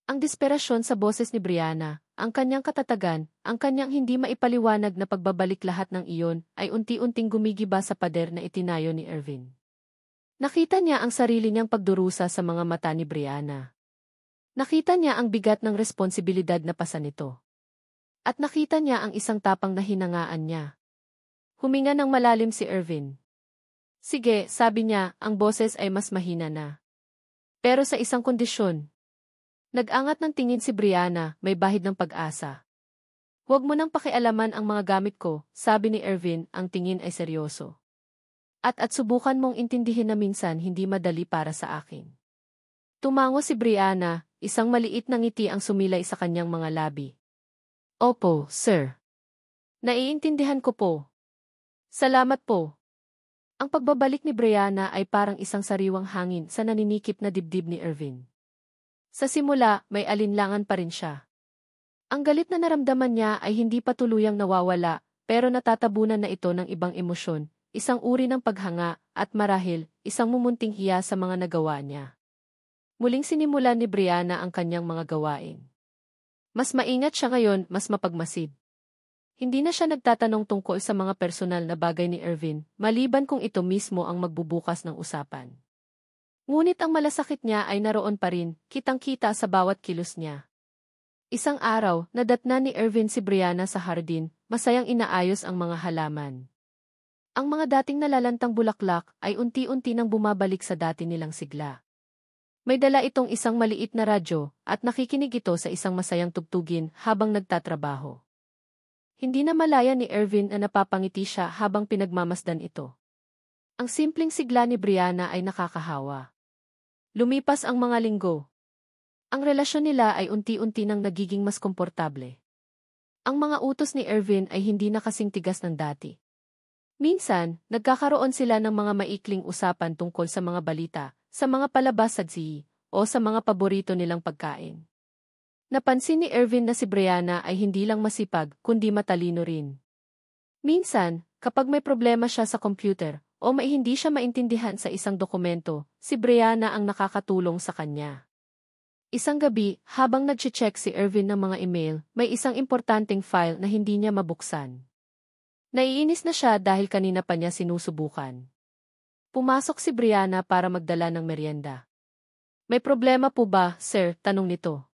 Ang desperasyon sa boses ni Brianna, ang kanyang katatagan, ang kanyang hindi maipaliwanag na pagbabalik lahat ng iyon, ay unti-unting gumigiba sa pader na itinayo ni Irvin. Nakita niya ang sarili niyang pagdurusa sa mga mata ni Brianna. Nakita niya ang bigat ng responsibilidad na pasa nito. At nakita niya ang isang tapang na hinangaan niya. Huminga ng malalim si Irvin. Sige, sabi niya, ang boses ay mas mahina na. Pero sa isang kondisyon. Nag-angat ng tingin si Brianna, may bahid ng pag-asa. Huwag mo nang pakialaman ang mga gamit ko, sabi ni Irvin, ang tingin ay seryoso. At subukan mong intindihin na minsan hindi madali para sa akin. Tumango si Brianna, isang maliit na ngiti ang sumilay sa kanyang mga labi. Opo, sir. Naiintindihan ko po. Salamat po. Ang pagbabalik ni Brianna ay parang isang sariwang hangin sa naninikip na dibdib ni Irvin. Sa simula, may alinlangan pa rin siya. Ang galit na naramdaman niya ay hindi pa tuluyang nawawala, pero natatabunan na ito ng ibang emosyon, isang uri ng paghanga, at marahil, isang mumunting hiya sa mga nagawa niya. Muling sinimulan ni Brianna ang kanyang mga gawain. Mas maingat siya ngayon, mas mapagmasid. Hindi na siya nagtatanong tungkol sa mga personal na bagay ni Irvin, maliban kung ito mismo ang magbubukas ng usapan. Ngunit ang malasakit niya ay naroon pa rin, kitang-kita sa bawat kilos niya. Isang araw, nadatna ni Irvin si Brianna sa hardin, masayang inaayos ang mga halaman. Ang mga dating nalalantang bulaklak ay unti-unti nang bumabalik sa dati nilang sigla. May dala itong isang maliit na radyo at nakikinig ito sa isang masayang tugtugin habang nagtatrabaho. Hindi na malaya ni Irvin na napapangiti siya habang pinagmamasdan ito. Ang simpleng sigla ni Brianna ay nakakahawa. Lumipas ang mga linggo. Ang relasyon nila ay unti-unti nang nagiging mas komportable. Ang mga utos ni Irvin ay hindi na kasing tigas ng dati. Minsan, nagkakaroon sila ng mga maikling usapan tungkol sa mga balita, sa mga palabas sa TV, o sa mga paborito nilang pagkain. Napansin ni Irvin na si Brianna ay hindi lang masipag, kundi matalino rin. Minsan, kapag may problema siya sa computer, o may hindi siya maintindihan sa isang dokumento, si Brianna ang nakakatulong sa kanya. Isang gabi, habang nag-check si Irvin ng mga email, may isang importanteng file na hindi niya mabuksan. Naiinis na siya dahil kanina pa niya sinusubukan. Pumasok si Brianna para magdala ng merienda. May problema po ba, sir? Tanong nito.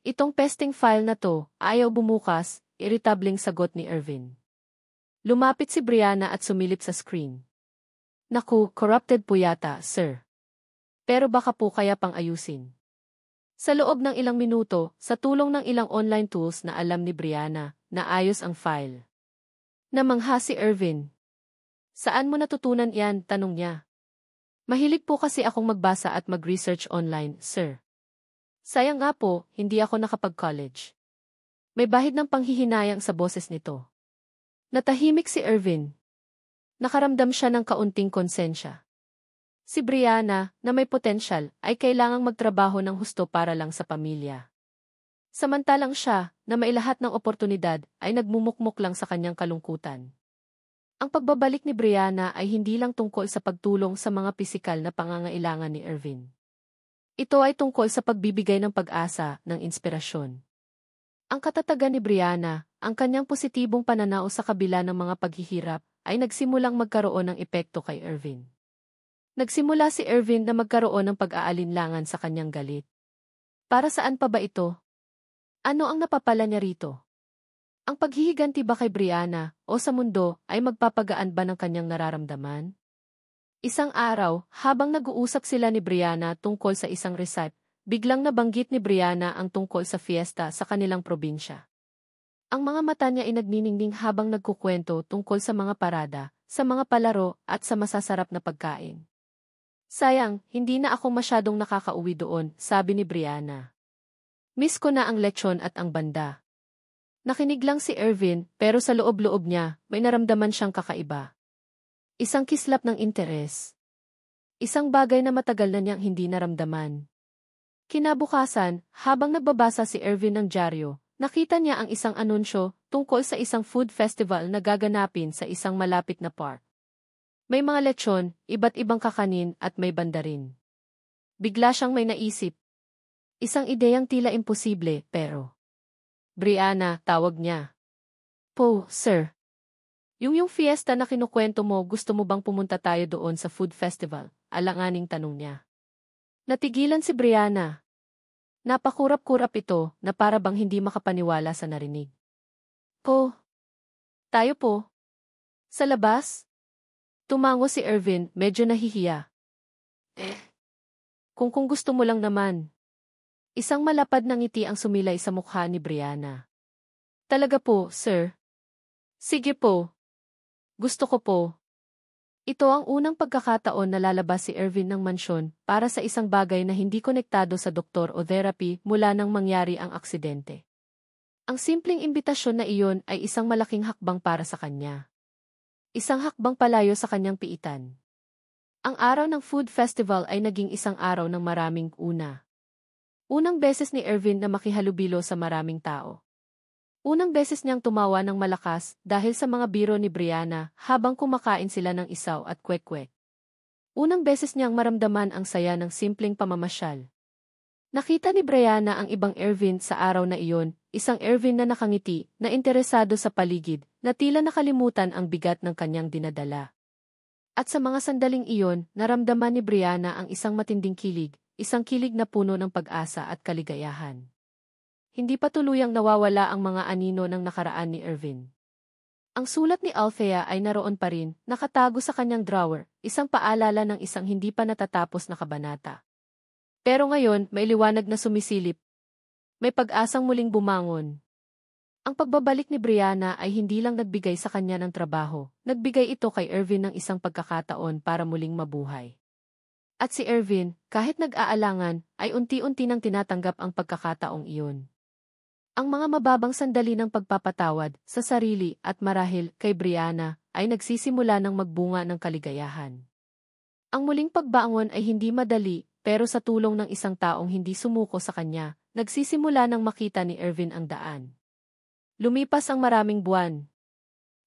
Itong pesting file na to, ayaw bumukas, iritableng sagot ni Irvin. Lumapit si Brianna at sumilip sa screen. Naku, corrupted po yata, sir. Pero baka po kaya pang ayusin. Sa loob ng ilang minuto, sa tulong ng ilang online tools na alam ni Brianna, naayos ang file. Namangha si Irvin. Saan mo natutunan yan? Tanong niya. Mahilig po kasi akong magbasa at mag-research online, sir. Sayang nga po, hindi ako nakapag-college. May bahid ng panghihinayang sa boses nito. Natahimik si Irvin. Nakaramdam siya ng kaunting konsensya. Si Brianna, na may potensyal, ay kailangang magtrabaho ng husto para lang sa pamilya. Samantalang siya, na may lahat ng oportunidad, ay nagmumukmuk lang sa kanyang kalungkutan. Ang pagbabalik ni Brianna ay hindi lang tungkol sa pagtulong sa mga pisikal na pangangailangan ni Irvin. Ito ay tungkol sa pagbibigay ng pag-asa, ng inspirasyon. Ang katatagan ni Brianna, ang kanyang positibong pananaw sa kabila ng mga paghihirap, ay nagsimulang magkaroon ng epekto kay Irvin. Nagsimula si Irvin na magkaroon ng pag-aalinlangan sa kanyang galit. Para saan pa ba ito? Ano ang napapala niya rito? Ang paghihiganti ba kay Brianna, o sa mundo, ay magpapagaan ba ng kanyang nararamdaman? Isang araw, habang nag-uusap sila ni Brianna tungkol sa isang recipe, biglang nabanggit ni Brianna ang tungkol sa fiesta sa kanilang probinsya. Ang mga mata niya ay nagniningning habang nagkukwento tungkol sa mga parada, sa mga palaro, at sa masasarap na pagkain. Sayang, hindi na ako masyadong nakakauwi doon, sabi ni Brianna. Miss ko na ang lechon at ang banda. Nakinig lang si Irvin, pero sa loob-loob niya, may naramdaman siyang kakaiba. Isang kislap ng interes. Isang bagay na matagal na niyang hindi naramdaman. Kinabukasan, habang nagbabasa si Irvin ng dyaryo, nakita niya ang isang anunsyo tungkol sa isang food festival na gaganapin sa isang malapit na park. May mga lechon, iba't ibang kakanin at may banda rin. Bigla siyang may naisip. Isang ideyang tila imposible, pero... Brianna, tawag niya. Po, sir. Yung fiesta na kinukwento mo, gusto mo bang pumunta tayo doon sa food festival? Alanganing tanong niya. Natigilan si Brianna. Napakurap-kurap ito na para bang hindi makapaniwala sa narinig. Po. Tayo po. Sa labas? Tumango si Irvin, medyo nahihiya. Kung gusto mo lang naman. Isang malapad na ngiti ang sumilay sa mukha ni Brianna. Talaga po, sir. Sige po. Gusto ko po. Ito ang unang pagkakataon na lalabas si Irvin ng mansyon para sa isang bagay na hindi konektado sa doktor o therapy mula nang mangyari ang aksidente. Ang simpleng imbitasyon na iyon ay isang malaking hakbang para sa kanya. Isang hakbang palayo sa kanyang piitan. Ang araw ng food festival ay naging isang araw ng maraming una. Unang beses ni Irvin na makihalubilo sa maraming tao. Unang beses niyang tumawa ng malakas dahil sa mga biro ni Brianna habang kumakain sila ng isaw at kwek-kwek. Unang beses niyang maramdaman ang saya ng simpleng pamamasyal. Nakita ni Brianna ang ibang Ervin sa araw na iyon, isang Ervin na nakangiti, na interesado sa paligid, na tila nakalimutan ang bigat ng kanyang dinadala. At sa mga sandaling iyon, naramdaman ni Brianna ang isang matinding kilig, isang kilig na puno ng pag-asa at kaligayahan. Hindi pa tuluyang nawawala ang mga anino ng nakaraan ni Ervin. Ang sulat ni Althea ay naroon pa rin, nakatago sa kanyang drawer, isang paalala ng isang hindi pa natatapos na kabanata. Pero ngayon, may liwanag na sumisilip. May pag-asang muling bumangon. Ang pagbabalik ni Brianna ay hindi lang nagbigay sa kanya ng trabaho, nagbigay ito kay Ervin ng isang pagkakataon para muling mabuhay. At si Ervin, kahit nag-aalangan, ay unti-unti nang tinatanggap ang pagkakataong iyon. Ang mga mababang sandali ng pagpapatawad sa sarili at marahil kay Brianna ay nagsisimula ng magbunga ng kaligayahan. Ang muling pagbangon ay hindi madali, pero sa tulong ng isang taong hindi sumuko sa kanya, nagsisimula ng makita ni Ervin ang daan. Lumipas ang maraming buwan.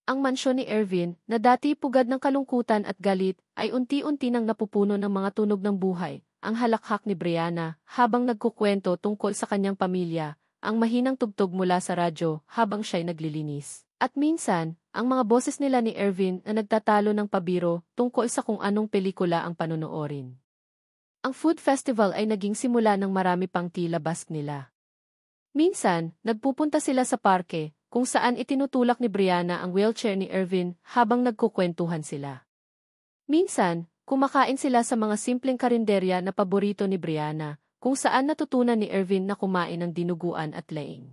Ang mansyon ni Ervin, na dati pugad ng kalungkutan at galit, ay unti-unti nang napupuno ng mga tunog ng buhay. Ang halakhak ni Brianna, habang nagkukwento tungkol sa kanyang pamilya, ang mahinang tugtog mula sa radyo habang siya'y naglilinis. At minsan, ang mga boses nila ni Ervin na nagtatalo ng pabiro tungkol sa kung anong pelikula ang panonoorin. Ang food festival ay naging simula ng marami pang tila bask nila. Minsan, nagpupunta sila sa parke, kung saan itinutulak ni Brianna ang wheelchair ni Ervin habang nagkukwentuhan sila. Minsan, kumakain sila sa mga simpleng karinderya na paborito ni Brianna, kung saan natutunan ni Ervin na kumain ng dinuguan at laing.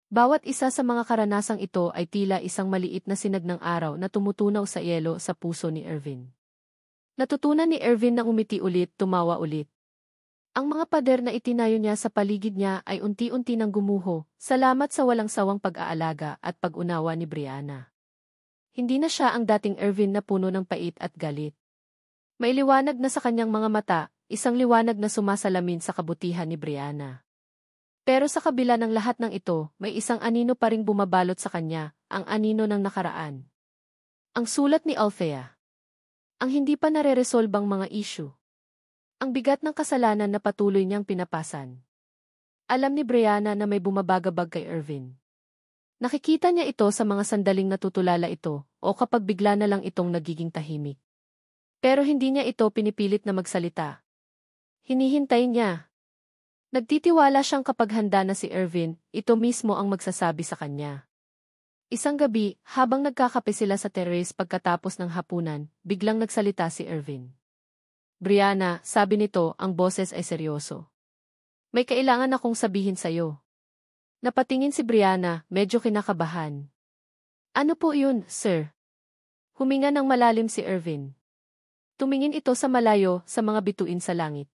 Bawat isa sa mga karanasang ito ay tila isang maliit na sinag ng araw na tumutunaw sa yelo sa puso ni Ervin. Natutunan ni Ervin na umiti ulit, tumawa ulit. Ang mga pader na itinayo niya sa paligid niya ay unti-unti nang gumuho, salamat sa walang sawang pag-aalaga at pag-unawa ni Brianna. Hindi na siya ang dating Ervin na puno ng pait at galit. May liwanag na sa kanyang mga mata, isang liwanag na sumasalamin sa kabutihan ni Brianna. Pero sa kabila ng lahat ng ito, may isang anino pa ring bumabalot sa kanya, ang anino ng nakaraan. Ang sulat ni Althea. Ang hindi pa nare-resolbang mga issue. Ang bigat ng kasalanan na patuloy niyang pinapasan. Alam ni Brianna na may bumabagabag kay Ervin. Nakikita niya ito sa mga sandaling natutulala ito, o kapag bigla na lang itong nagiging tahimik. Pero hindi niya ito pinipilit na magsalita. Hinihintay niya. Nagtitiwala siyang kapag handa na si Ervin, ito mismo ang magsasabi sa kanya. Isang gabi, habang nagkakape sila sa terrace pagkatapos ng hapunan, biglang nagsalita si Ervin. Brianna, sabi nito, ang boses ay seryoso. May kailangan akong sabihin sa'yo. Napatingin si Brianna, medyo kinakabahan. Ano po yun, sir? Huminga ng malalim si Ervin. Tumingin ito sa malayo, sa mga bituin sa langit.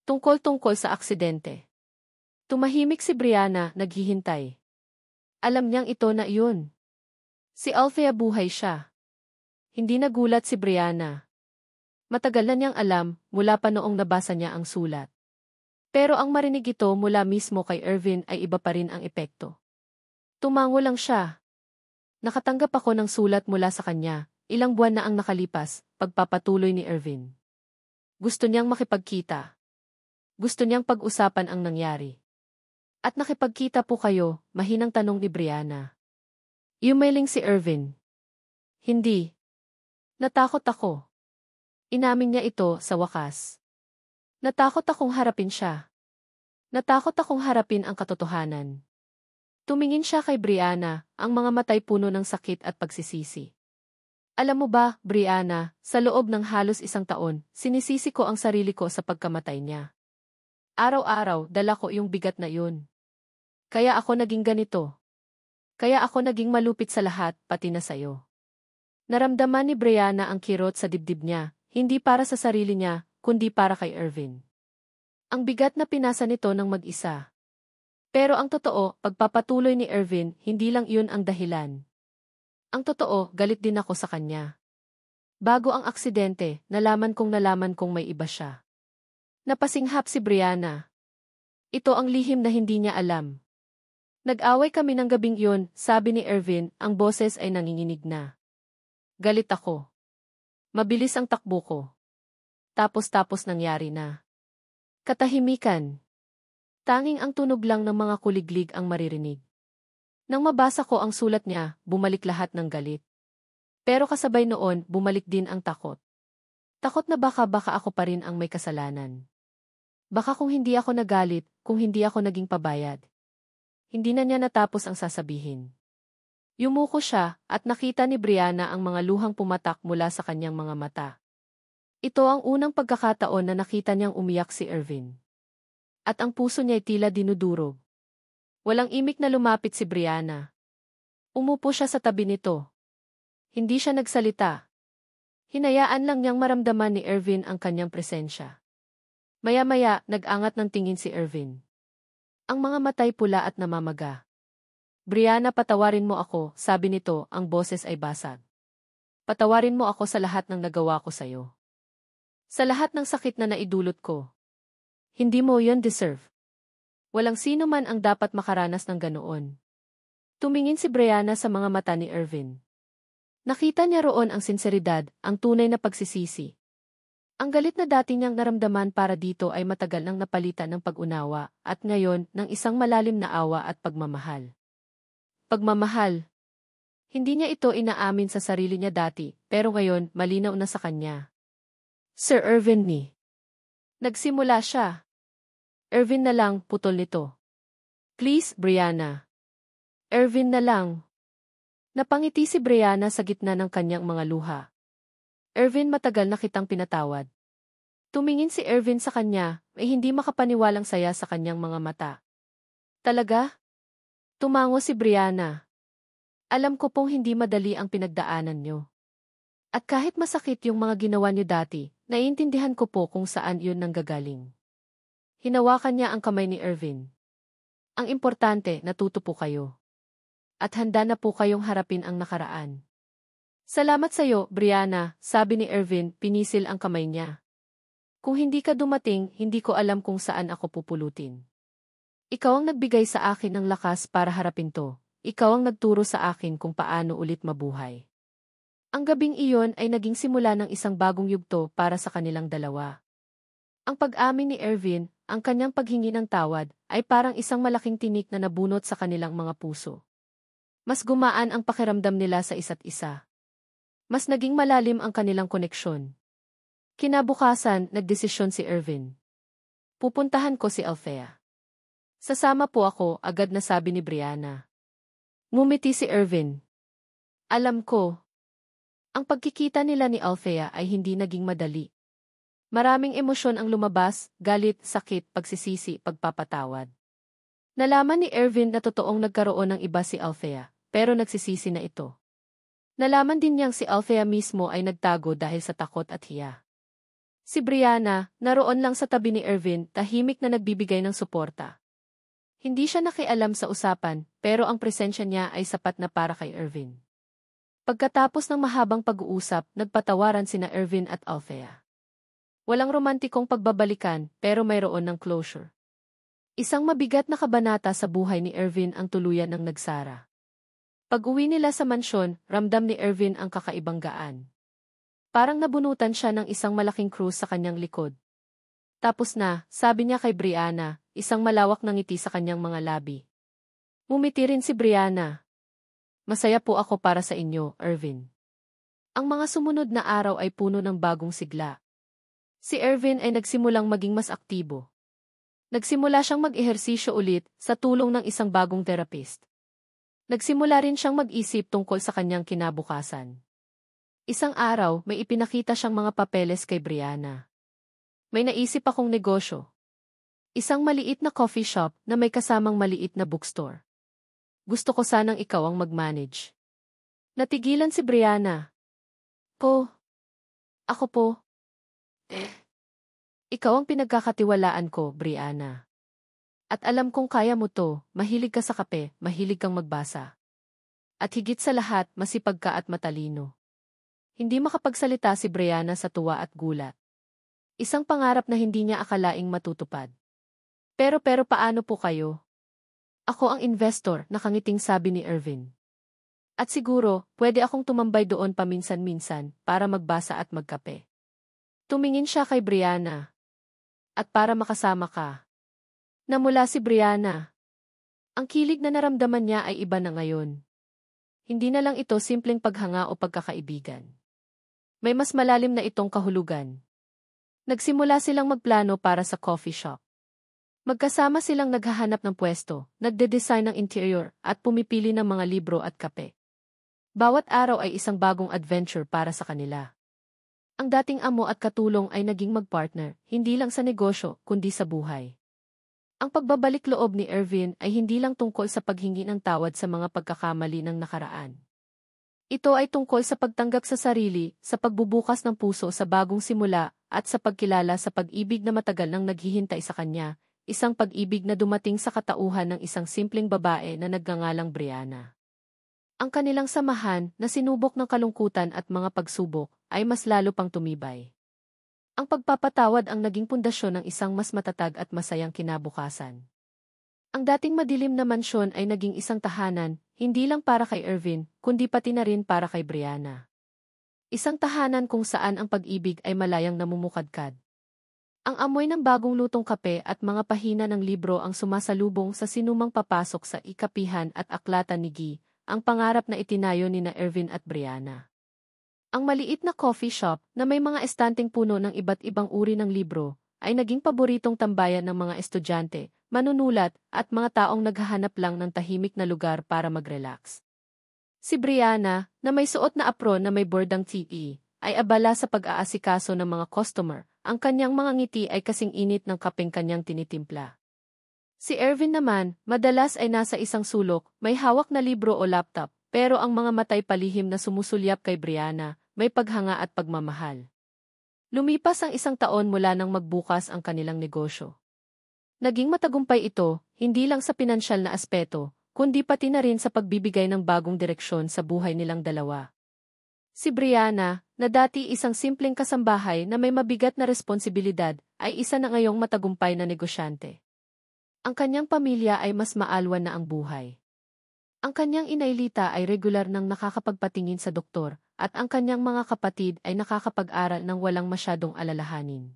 Tungkol sa aksidente. Tumahimik si Brianna, naghihintay. Alam niyang ito na iyon. Si Althea buhay siya. Hindi nagulat si Brianna. Matagal na niyang alam, mula pa noong nabasa niya ang sulat. Pero ang marinig ito mula mismo kay Ervin ay iba pa rin ang epekto. Tumango lang siya. Nakatanggap ako ng sulat mula sa kanya, ilang buwan na ang nakalipas, pagpapatuloy ni Ervin. Gusto niyang makipagkita. Gusto niyang pag-usapan ang nangyari. At nakipagkita po kayo, mahinang tanong ni Brianna. Yumaling si Ervin. Hindi. Natakot ako. Inamin niya ito sa wakas. Natakot akong harapin siya. Natakot akong harapin ang katotohanan. Tumingin siya kay Brianna, ang mga matay puno ng sakit at pagsisisi. Alam mo ba, Brianna, sa loob ng halos isang taon, sinisisi ko ang sarili ko sa pagkamatay niya. Araw-araw, dala ko yung bigat na yun. Kaya ako naging ganito. Kaya ako naging malupit sa lahat, pati na sayo. Naramdaman ni Brianna ang kirot sa dibdib niya, hindi para sa sarili niya, kundi para kay Ervin. Ang bigat na pinasa nito ng mag-isa. Pero ang totoo, pagpapatuloy ni Ervin, hindi lang iyon ang dahilan. Ang totoo, galit din ako sa kanya. Bago ang aksidente, nalaman kong may iba siya. Napasinghap si Brianna. Ito ang lihim na hindi niya alam. Nag-away kami ng gabing iyon, sabi ni Ervin, ang boses ay nanginginig na. Galit ako. Mabilis ang takbo ko. Tapos nangyari na. Katahimikan. Tanging ang tunog lang ng mga kuliglig ang maririnig. Nang mabasa ko ang sulat niya, bumalik lahat ng galit. Pero kasabay noon, bumalik din ang takot. Takot na baka ako pa rin ang may kasalanan. Baka kung hindi ako nagalit, kung hindi ako naging pabayad. Hindi na niya natapos ang sasabihin. Yumuko siya at nakita ni Brianna ang mga luhang pumatak mula sa kanyang mga mata. Ito ang unang pagkakataon na nakita niyang umiyak si Ervin. At ang puso niya ay tila dinudurog. Walang imik na lumapit si Brianna. Umupo siya sa tabi nito. Hindi siya nagsalita. Hinayaan lang niyang maramdaman ni Ervin ang kanyang presensya. Maya-maya, nag-angat ng tingin si Ervin. Ang mga matay pula at namamaga. Brianna, patawarin mo ako, sabi nito, ang boses ay basag. Patawarin mo ako sa lahat ng nagawa ko sa'yo. Sa lahat ng sakit na naidulot ko. Hindi mo yon deserve. Walang sino man ang dapat makaranas ng ganoon. Tumingin si Brianna sa mga mata ni Ervin. Nakita niya roon ang sinseridad, ang tunay na pagsisisi. Ang galit na dati niyang naramdaman para dito ay matagal nang napalitan ng pag-unawa, at ngayon, ng isang malalim na awa at pagmamahal. Pagmamahal. Hindi niya ito inaamin sa sarili niya dati, pero ngayon, malinaw na sa kanya. Sir Ervin ni. Nagsimula siya. Ervin na lang, putol nito. Please, Brianna. Ervin na lang. Napangiti si Brianna sa gitna ng kanyang mga luha. Ervin, matagal na kitang pinatawad. Tumingin si Ervin sa kanya, ay hindi makapaniwalang saya sa kanyang mga mata. Talaga? Tumango si Brianna. Alam ko pong hindi madali ang pinagdaanan niyo. At kahit masakit yung mga ginawa niyo dati, naiintindihan ko po kung saan yun nanggagaling. Hinawakan niya ang kamay ni Ervin. Ang importante, natuto po kayo. At handa na po kayong harapin ang nakaraan. Salamat sa'yo, Brianna, sabi ni Ervin, pinisil ang kamay niya. Kung hindi ka dumating, hindi ko alam kung saan ako pupulutin. Ikaw ang nagbigay sa akin ng lakas para harapin to. Ikaw ang nagturo sa akin kung paano ulit mabuhay. Ang gabing iyon ay naging simula ng isang bagong yugto para sa kanilang dalawa. Ang pag-amin ni Ervin, ang kanyang paghingi ng tawad, ay parang isang malaking tinik na nabunot sa kanilang mga puso. Mas gumaan ang pakiramdam nila sa isa't isa. Mas naging malalim ang kanilang koneksyon. Kinabukasan, nagdesisyon si Ervin. Pupuntahan ko si Althea. Sasama po ako, agad na sabi ni Brianna. Ngumiti si Ervin. Alam ko. Ang pagkikita nila ni Althea ay hindi naging madali. Maraming emosyon ang lumabas, galit, sakit, pagsisisi, pagpapatawad. Nalaman ni Ervin na totoong nagkaroon ng iba si Althea, pero nagsisisi na ito. Nalaman din niyang si Althea mismo ay nagtago dahil sa takot at hiya. Si Brianna, naroon lang sa tabi ni Ervin, tahimik na nagbibigay ng suporta. Hindi siya nakialam sa usapan, pero ang presensya niya ay sapat na para kay Ervin. Pagkatapos ng mahabang pag-uusap, nagpatawaran sina Ervin at Althea. Walang romantikong pagbabalikan, pero mayroon ng closure. Isang mabigat na kabanata sa buhay ni Ervin ang tuluyan ng nagsara. Pag-uwi nila sa mansyon, ramdam ni Ervin ang kakaibang gaan. Parang nabunutan siya ng isang malaking krus sa kanyang likod. Tapos na, sabi niya kay Brianna, isang malawak na ngiti sa kanyang mga labi. Ngumiti rin si Brianna. Masaya po ako para sa inyo, Ervin. Ang mga sumunod na araw ay puno ng bagong sigla. Si Ervin ay nagsimulang maging mas aktibo. Nagsimula siyang mag-ehersisyo ulit sa tulong ng isang bagong therapist. Nagsimula rin siyang mag-isip tungkol sa kanyang kinabukasan. Isang araw, may ipinakita siyang mga papeles kay Brianna. May naisip akong negosyo. Isang maliit na coffee shop na may kasamang maliit na bookstore. Gusto ko sanang ikaw ang mag-manage. Natigilan si Brianna. Ako po. Ikaw ang pinagkakatiwalaan ko, Brianna. At alam kong kaya mo to, mahilig ka sa kape, mahilig kang magbasa. At higit sa lahat, masipag ka at matalino. Hindi makapagsalita si Brianna sa tuwa at gulat. Isang pangarap na hindi niya akalaing matutupad. Pero paano po kayo? Ako ang investor, nakangiting sabi ni Irvin. At siguro, pwede akong tumambay doon paminsan-minsan para magbasa at magkape. Tumingin siya kay Brianna. At para makasama ka. Namula si Brianna. Ang kilig na naramdaman niya ay iba na ngayon. Hindi na lang ito simpleng paghanga o pagkakaibigan. May mas malalim na itong kahulugan. Nagsimula silang magplano para sa coffee shop. Magkasama silang naghahanap ng pwesto, nagde-design ng interior, at pumipili ng mga libro at kape. Bawat araw ay isang bagong adventure para sa kanila. Ang dating amo at katulong ay naging magpartner, hindi lang sa negosyo, kundi sa buhay. Ang pagbabalik loob ni Irvin ay hindi lang tungkol sa paghingi ng tawad sa mga pagkakamali ng nakaraan. Ito ay tungkol sa pagtanggap sa sarili, sa pagbubukas ng puso sa bagong simula, at sa pagkilala sa pag-ibig na matagal nang naghihintay sa kanya, isang pag-ibig na dumating sa katauhan ng isang simpleng babae na nagngangalang Brianna. Ang kanilang samahan, na sinubok ng kalungkutan at mga pagsubok, ay mas lalo pang tumibay. Ang pagpapatawad ang naging pundasyon ng isang mas matatag at masayang kinabukasan. Ang dating madilim na mansyon ay naging isang tahanan, hindi lang para kay Irvin, kundi pati na rin para kay Brianna. Isang tahanan kung saan ang pag-ibig ay malayang namumukadkad. Ang amoy ng bagong lutong kape at mga pahina ng libro ang sumasalubong sa sinumang papasok sa ikapihan at aklatan ni Guy, ang pangarap na itinayo ni na Irvin at Brianna. Ang maliit na coffee shop na may mga estanteng puno ng iba't ibang uri ng libro ay naging paboritong tambayan ng mga estudyante, manunulat at mga taong naghahanap lang ng tahimik na lugar para mag-relax. Si Brianna, na may suot na apron na may bordang TE, ay abala sa pag-aasikaso ng mga customer. Ang kanyang mga ngiti ay kasing init ng kapeng kanyang tinitimpla. Si Irvin naman, madalas ay nasa isang sulok, may hawak na libro o laptop, pero ang mga matay palihim na sumusulyap kay Brianna, may paghanga at pagmamahal. Lumipas ang isang taon mula nang magbukas ang kanilang negosyo. Naging matagumpay ito, hindi lang sa pinansyal na aspeto, kundi pati na rin sa pagbibigay ng bagong direksyon sa buhay nilang dalawa. Si Brianna, na dati isang simpleng kasambahay na may mabigat na responsibilidad, ay isa na ngayong matagumpay na negosyante. Ang kanyang pamilya ay mas maalwan na ang buhay. Ang kanyang inaylita ay regular nang nakakapagpatingin sa doktor, at ang kanyang mga kapatid ay nakakapag-aral ng walang masyadong alalahanin.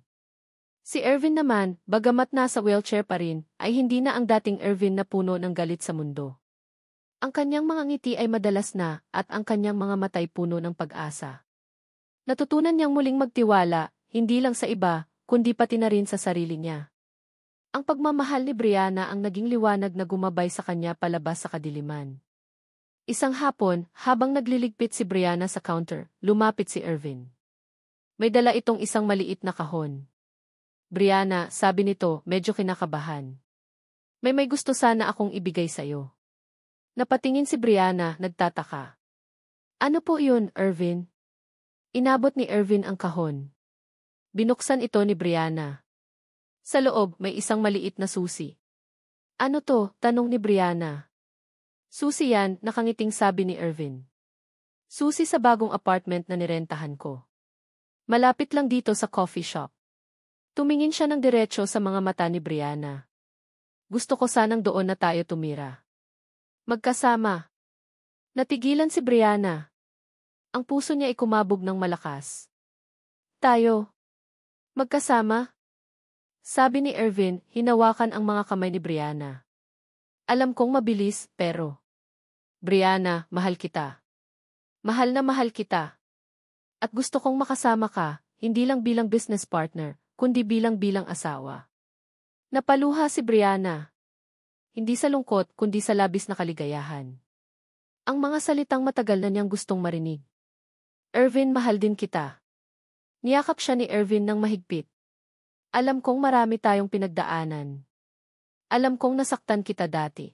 Si Irvin naman, bagamat nasa wheelchair pa rin, ay hindi na ang dating Irvin na puno ng galit sa mundo. Ang kanyang mga ngiti ay madalas na, at ang kanyang mga matay puno ng pag-asa. Natutunan niyang muling magtiwala, hindi lang sa iba, kundi pati na rin sa sarili niya. Ang pagmamahal ni Brianna ang naging liwanag na gumabay sa kanya palabas sa kadiliman. Isang hapon, habang nagliligpit si Brianna sa counter, lumapit si Irvin. May dala itong isang maliit na kahon. Brianna, sabi nito, medyo kinakabahan. May gusto sana akong ibigay sa'yo. Napatingin si Brianna, nagtataka. Ano po yun, Irvin? Inabot ni Irvin ang kahon. Binuksan ito ni Brianna. Sa loob, may isang maliit na susi. Ano to? Tanong ni Brianna. Susi yan, nakangiting sabi ni Irvin. Susi sa bagong apartment na nirentahan ko. Malapit lang dito sa coffee shop. Tumingin siya ng diretso sa mga mata ni Brianna. Gusto ko sanang doon na tayo tumira. Magkasama. Natigilan si Brianna. Ang puso niya ay kumabog ng malakas. Tayo. Magkasama? Sabi ni Irvin, hinawakan ang mga kamay ni Brianna. Alam kong mabilis, pero... Brianna, mahal kita. Mahal na mahal kita. At gusto kong makasama ka, hindi lang bilang business partner, kundi bilang asawa. Napaluha si Brianna. Hindi sa lungkot, kundi sa labis na kaligayahan. Ang mga salitang matagal na niyang gustong marinig. Irvin, mahal din kita. Niyakap siya ni Irvin ng mahigpit. Alam kong marami tayong pinagdaanan. Alam kong nasaktan kita dati.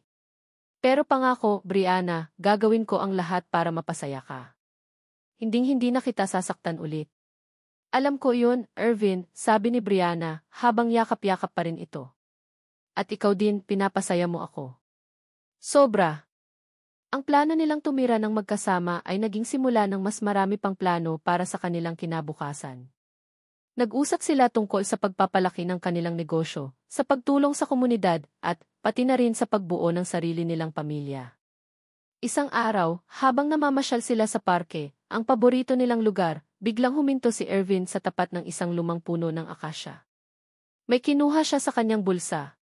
Pero pangako, Brianna, gagawin ko ang lahat para mapasaya ka. Hinding-hindi na kita sasaktan ulit. Alam ko yun, Irvin, sabi ni Brianna, habang yakap-yakap pa rin ito. At ikaw din, pinapasaya mo ako. Sobra. Ang plano nilang tumira ng magkasama ay naging simula ng mas marami pang plano para sa kanilang kinabukasan. Nag-usap sila tungkol sa pagpapalaki ng kanilang negosyo, sa pagtulong sa komunidad, at pati na rin sa pagbuo ng sarili nilang pamilya. Isang araw, habang namamasyal sila sa parke, ang paborito nilang lugar, biglang huminto si Ervin sa tapat ng isang lumang puno ng akasya. May kinuha siya sa kanyang bulsa.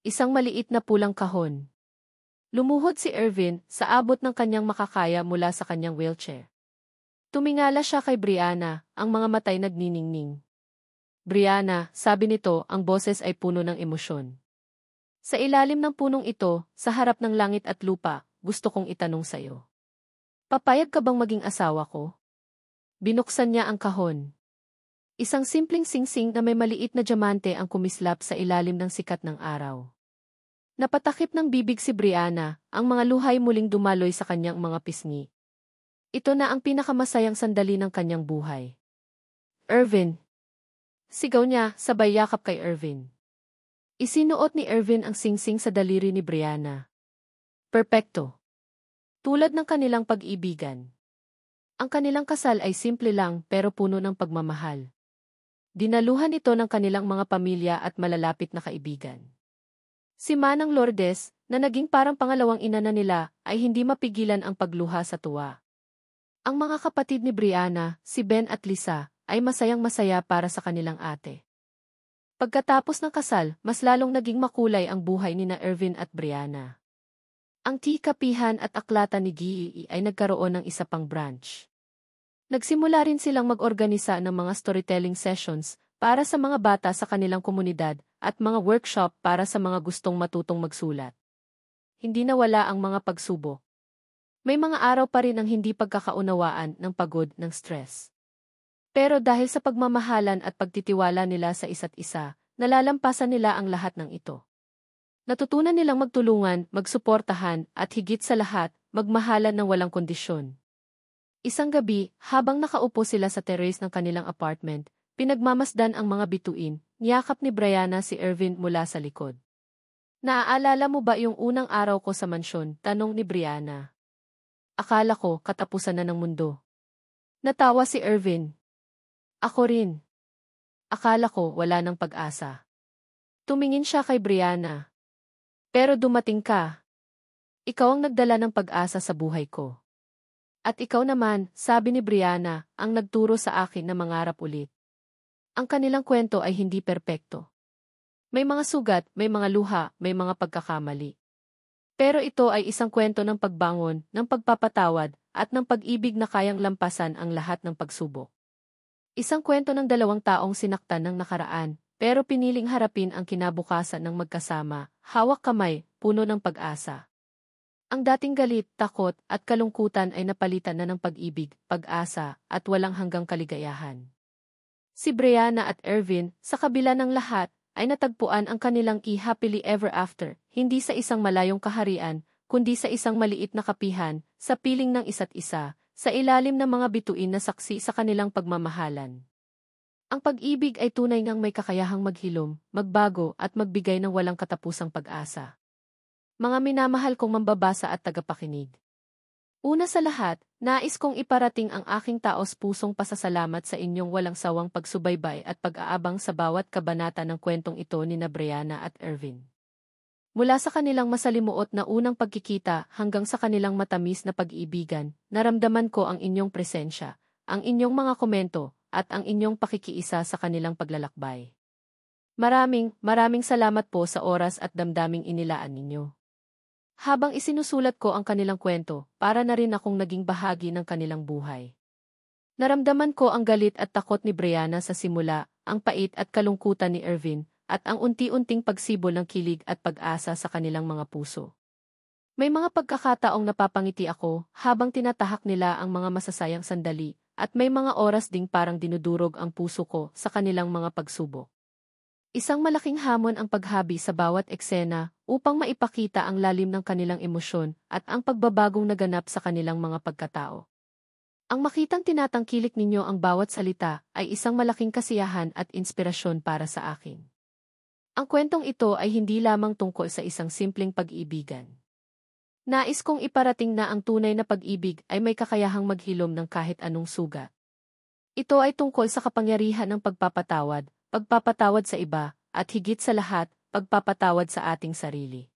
Isang maliit na pulang kahon. Lumuhod si Ervin sa abot ng kanyang makakaya mula sa kanyang wheelchair. Tumingala siya kay Brianna, ang mga matay nagniningning. Brianna, sabi nito, ang boses ay puno ng emosyon. Sa ilalim ng punong ito, sa harap ng langit at lupa, gusto kong itanong sa'yo. Papayag ka bang maging asawa ko? Binuksan niya ang kahon. Isang simpleng singsing na may maliit na diamante ang kumislap sa ilalim ng sikat ng araw. Napatakip ng bibig si Brianna, ang mga luhay muling dumaloy sa kanyang mga pisngi. Ito na ang pinakamasayang sandali ng kanyang buhay. Ervin! Sigaw niya, sabay yakap kay Ervin. Isinuot ni Ervin ang singsing sa daliri ni Brianna. Perpekto. Tulad ng kanilang pag-ibigan. Ang kanilang kasal ay simple lang pero puno ng pagmamahal. Dinaluhan ito ng kanilang mga pamilya at malalapit na kaibigan. Si Manang Lourdes, na naging parang pangalawang ina na nila, ay hindi mapigilan ang pagluha sa tuwa. Ang mga kapatid ni Brianna, si Ben at Lisa, ay masayang-masaya para sa kanilang ate. Pagkatapos ng kasal, mas lalong naging makulay ang buhay ni na Ervin at Brianna. Ang tikapihan at aklatan ni Gii ay nagkaroon ng isa pang branch. Nagsimula rin silang mag-organisa ng mga storytelling sessions para sa mga bata sa kanilang komunidad at mga workshop para sa mga gustong matutong magsulat. Hindi nawala ang mga pagsubok. May mga araw pa rin ang hindi pagkakaunawaan ng pagod ng stress. Pero dahil sa pagmamahalan at pagtitiwala nila sa isa't isa, nalalampasan nila ang lahat ng ito. Natutunan nilang magtulungan, magsuportahan, at higit sa lahat, magmahalan ng walang kondisyon. Isang gabi, habang nakaupo sila sa terrace ng kanilang apartment, pinagmamasdan ang mga bituin, niyakap ni Brianna si Ervin mula sa likod. Naaalala mo ba yung unang araw ko sa mansyon? Tanong ni Brianna. Akala ko, katapusan na ng mundo. Natawa si Ervin. Ako rin. Akala ko, wala ng pag-asa. Tumingin siya kay Brianna. Pero dumating ka. Ikaw ang nagdala ng pag-asa sa buhay ko. At ikaw naman, sabi ni Brianna, ang nagturo sa akin na mangarap ulit. Ang kanilang kwento ay hindi perpekto. May mga sugat, may mga luha, may mga pagkakamali. Pero ito ay isang kwento ng pagbangon, ng pagpapatawad, at ng pag-ibig na kayang lampasan ang lahat ng pagsubok. Isang kwento ng dalawang taong sinaktan ng nakaraan, pero piniling harapin ang kinabukasan ng magkasama, hawak kamay, puno ng pag-asa. Ang dating galit, takot, at kalungkutan ay napalitan na ng pag-ibig, pag-asa, at walang hanggang kaligayahan. Si Brianna at Ervin, sa kabila ng lahat, ay natagpuan ang kanilang happily ever after, hindi sa isang malayong kaharian, kundi sa isang maliit na kapihan, sa piling ng isa't isa, sa ilalim ng mga bituin na saksi sa kanilang pagmamahalan. Ang pag-ibig ay tunay ngang may kakayahang maghilom, magbago at magbigay ng walang katapusang pag-asa. Mga minamahal kong mambabasa at tagapakinig. Una sa lahat, nais kong iparating ang aking taos-pusong pasasalamat sa inyong walang sawang pagsubaybay at pag-aabang sa bawat kabanata ng kwentong ito ni na Brianna at Ervin. Mula sa kanilang masalimuot na unang pagkikita hanggang sa kanilang matamis na pag-iibigan, naramdaman ko ang inyong presensya, ang inyong mga komento, at ang inyong pakikiisa sa kanilang paglalakbay. Maraming salamat po sa oras at damdaming inilaan ninyo. Habang isinusulat ko ang kanilang kwento, para na rin akong naging bahagi ng kanilang buhay. Naramdaman ko ang galit at takot ni Brianna sa simula, ang pait at kalungkutan ni Ervin, at ang unti-unting pagsibol ng kilig at pag-asa sa kanilang mga puso. May mga pagkakataong napapangiti ako habang tinatahak nila ang mga masasayang sandali, at may mga oras ding parang dinudurog ang puso ko sa kanilang mga pagsubok. Isang malaking hamon ang paghabi sa bawat eksena upang maipakita ang lalim ng kanilang emosyon at ang pagbabagong naganap sa kanilang mga pagkatao. Ang makitang tinatangkilik ninyo ang bawat salita ay isang malaking kasiyahan at inspirasyon para sa akin. Ang kwentong ito ay hindi lamang tungkol sa isang simpleng pag-iibigan. Nais kong iparating na ang tunay na pag-ibig ay may kakayahang maghilom ng kahit anong sugat. Ito ay tungkol sa kapangyarihan ng pagpapatawad sa iba, at higit sa lahat, pagpapatawad sa ating sarili.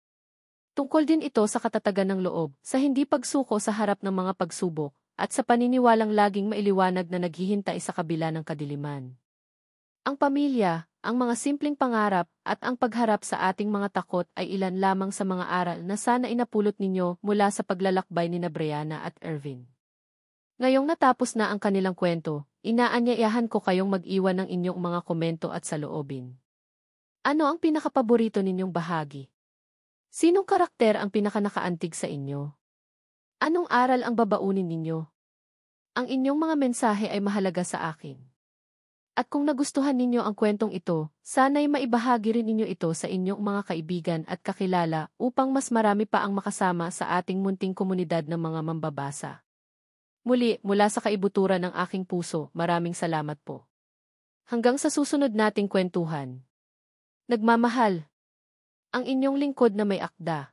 Tungkol din ito sa katatagan ng loob, sa hindi pagsuko sa harap ng mga pagsubok, at sa paniniwalang laging mailiwanag na naghihintay sa kabila ng kadiliman. Ang pamilya, ang mga simpleng pangarap, at ang pagharap sa ating mga takot ay ilan lamang sa mga aral na sana inapulot ninyo mula sa paglalakbay ni Brianna at Irvin. Ngayong natapos na ang kanilang kwento, inaanyayahan ko kayong mag-iwan ng inyong mga komento at saloobin. Ano ang pinakapaborito ninyong bahagi? Sinong karakter ang pinakanakaantig sa inyo? Anong aral ang babaunin ninyo? Ang inyong mga mensahe ay mahalaga sa akin. At kung nagustuhan ninyo ang kwentong ito, sana'y maibahagi rin ninyo ito sa inyong mga kaibigan at kakilala upang mas marami pa ang makasama sa ating munting komunidad ng mga mambabasa. Muli, mula sa kaibuturan ng aking puso, maraming salamat po. Hanggang sa susunod nating kwentuhan. Nagmamahal. Ang inyong lingkod na may akda.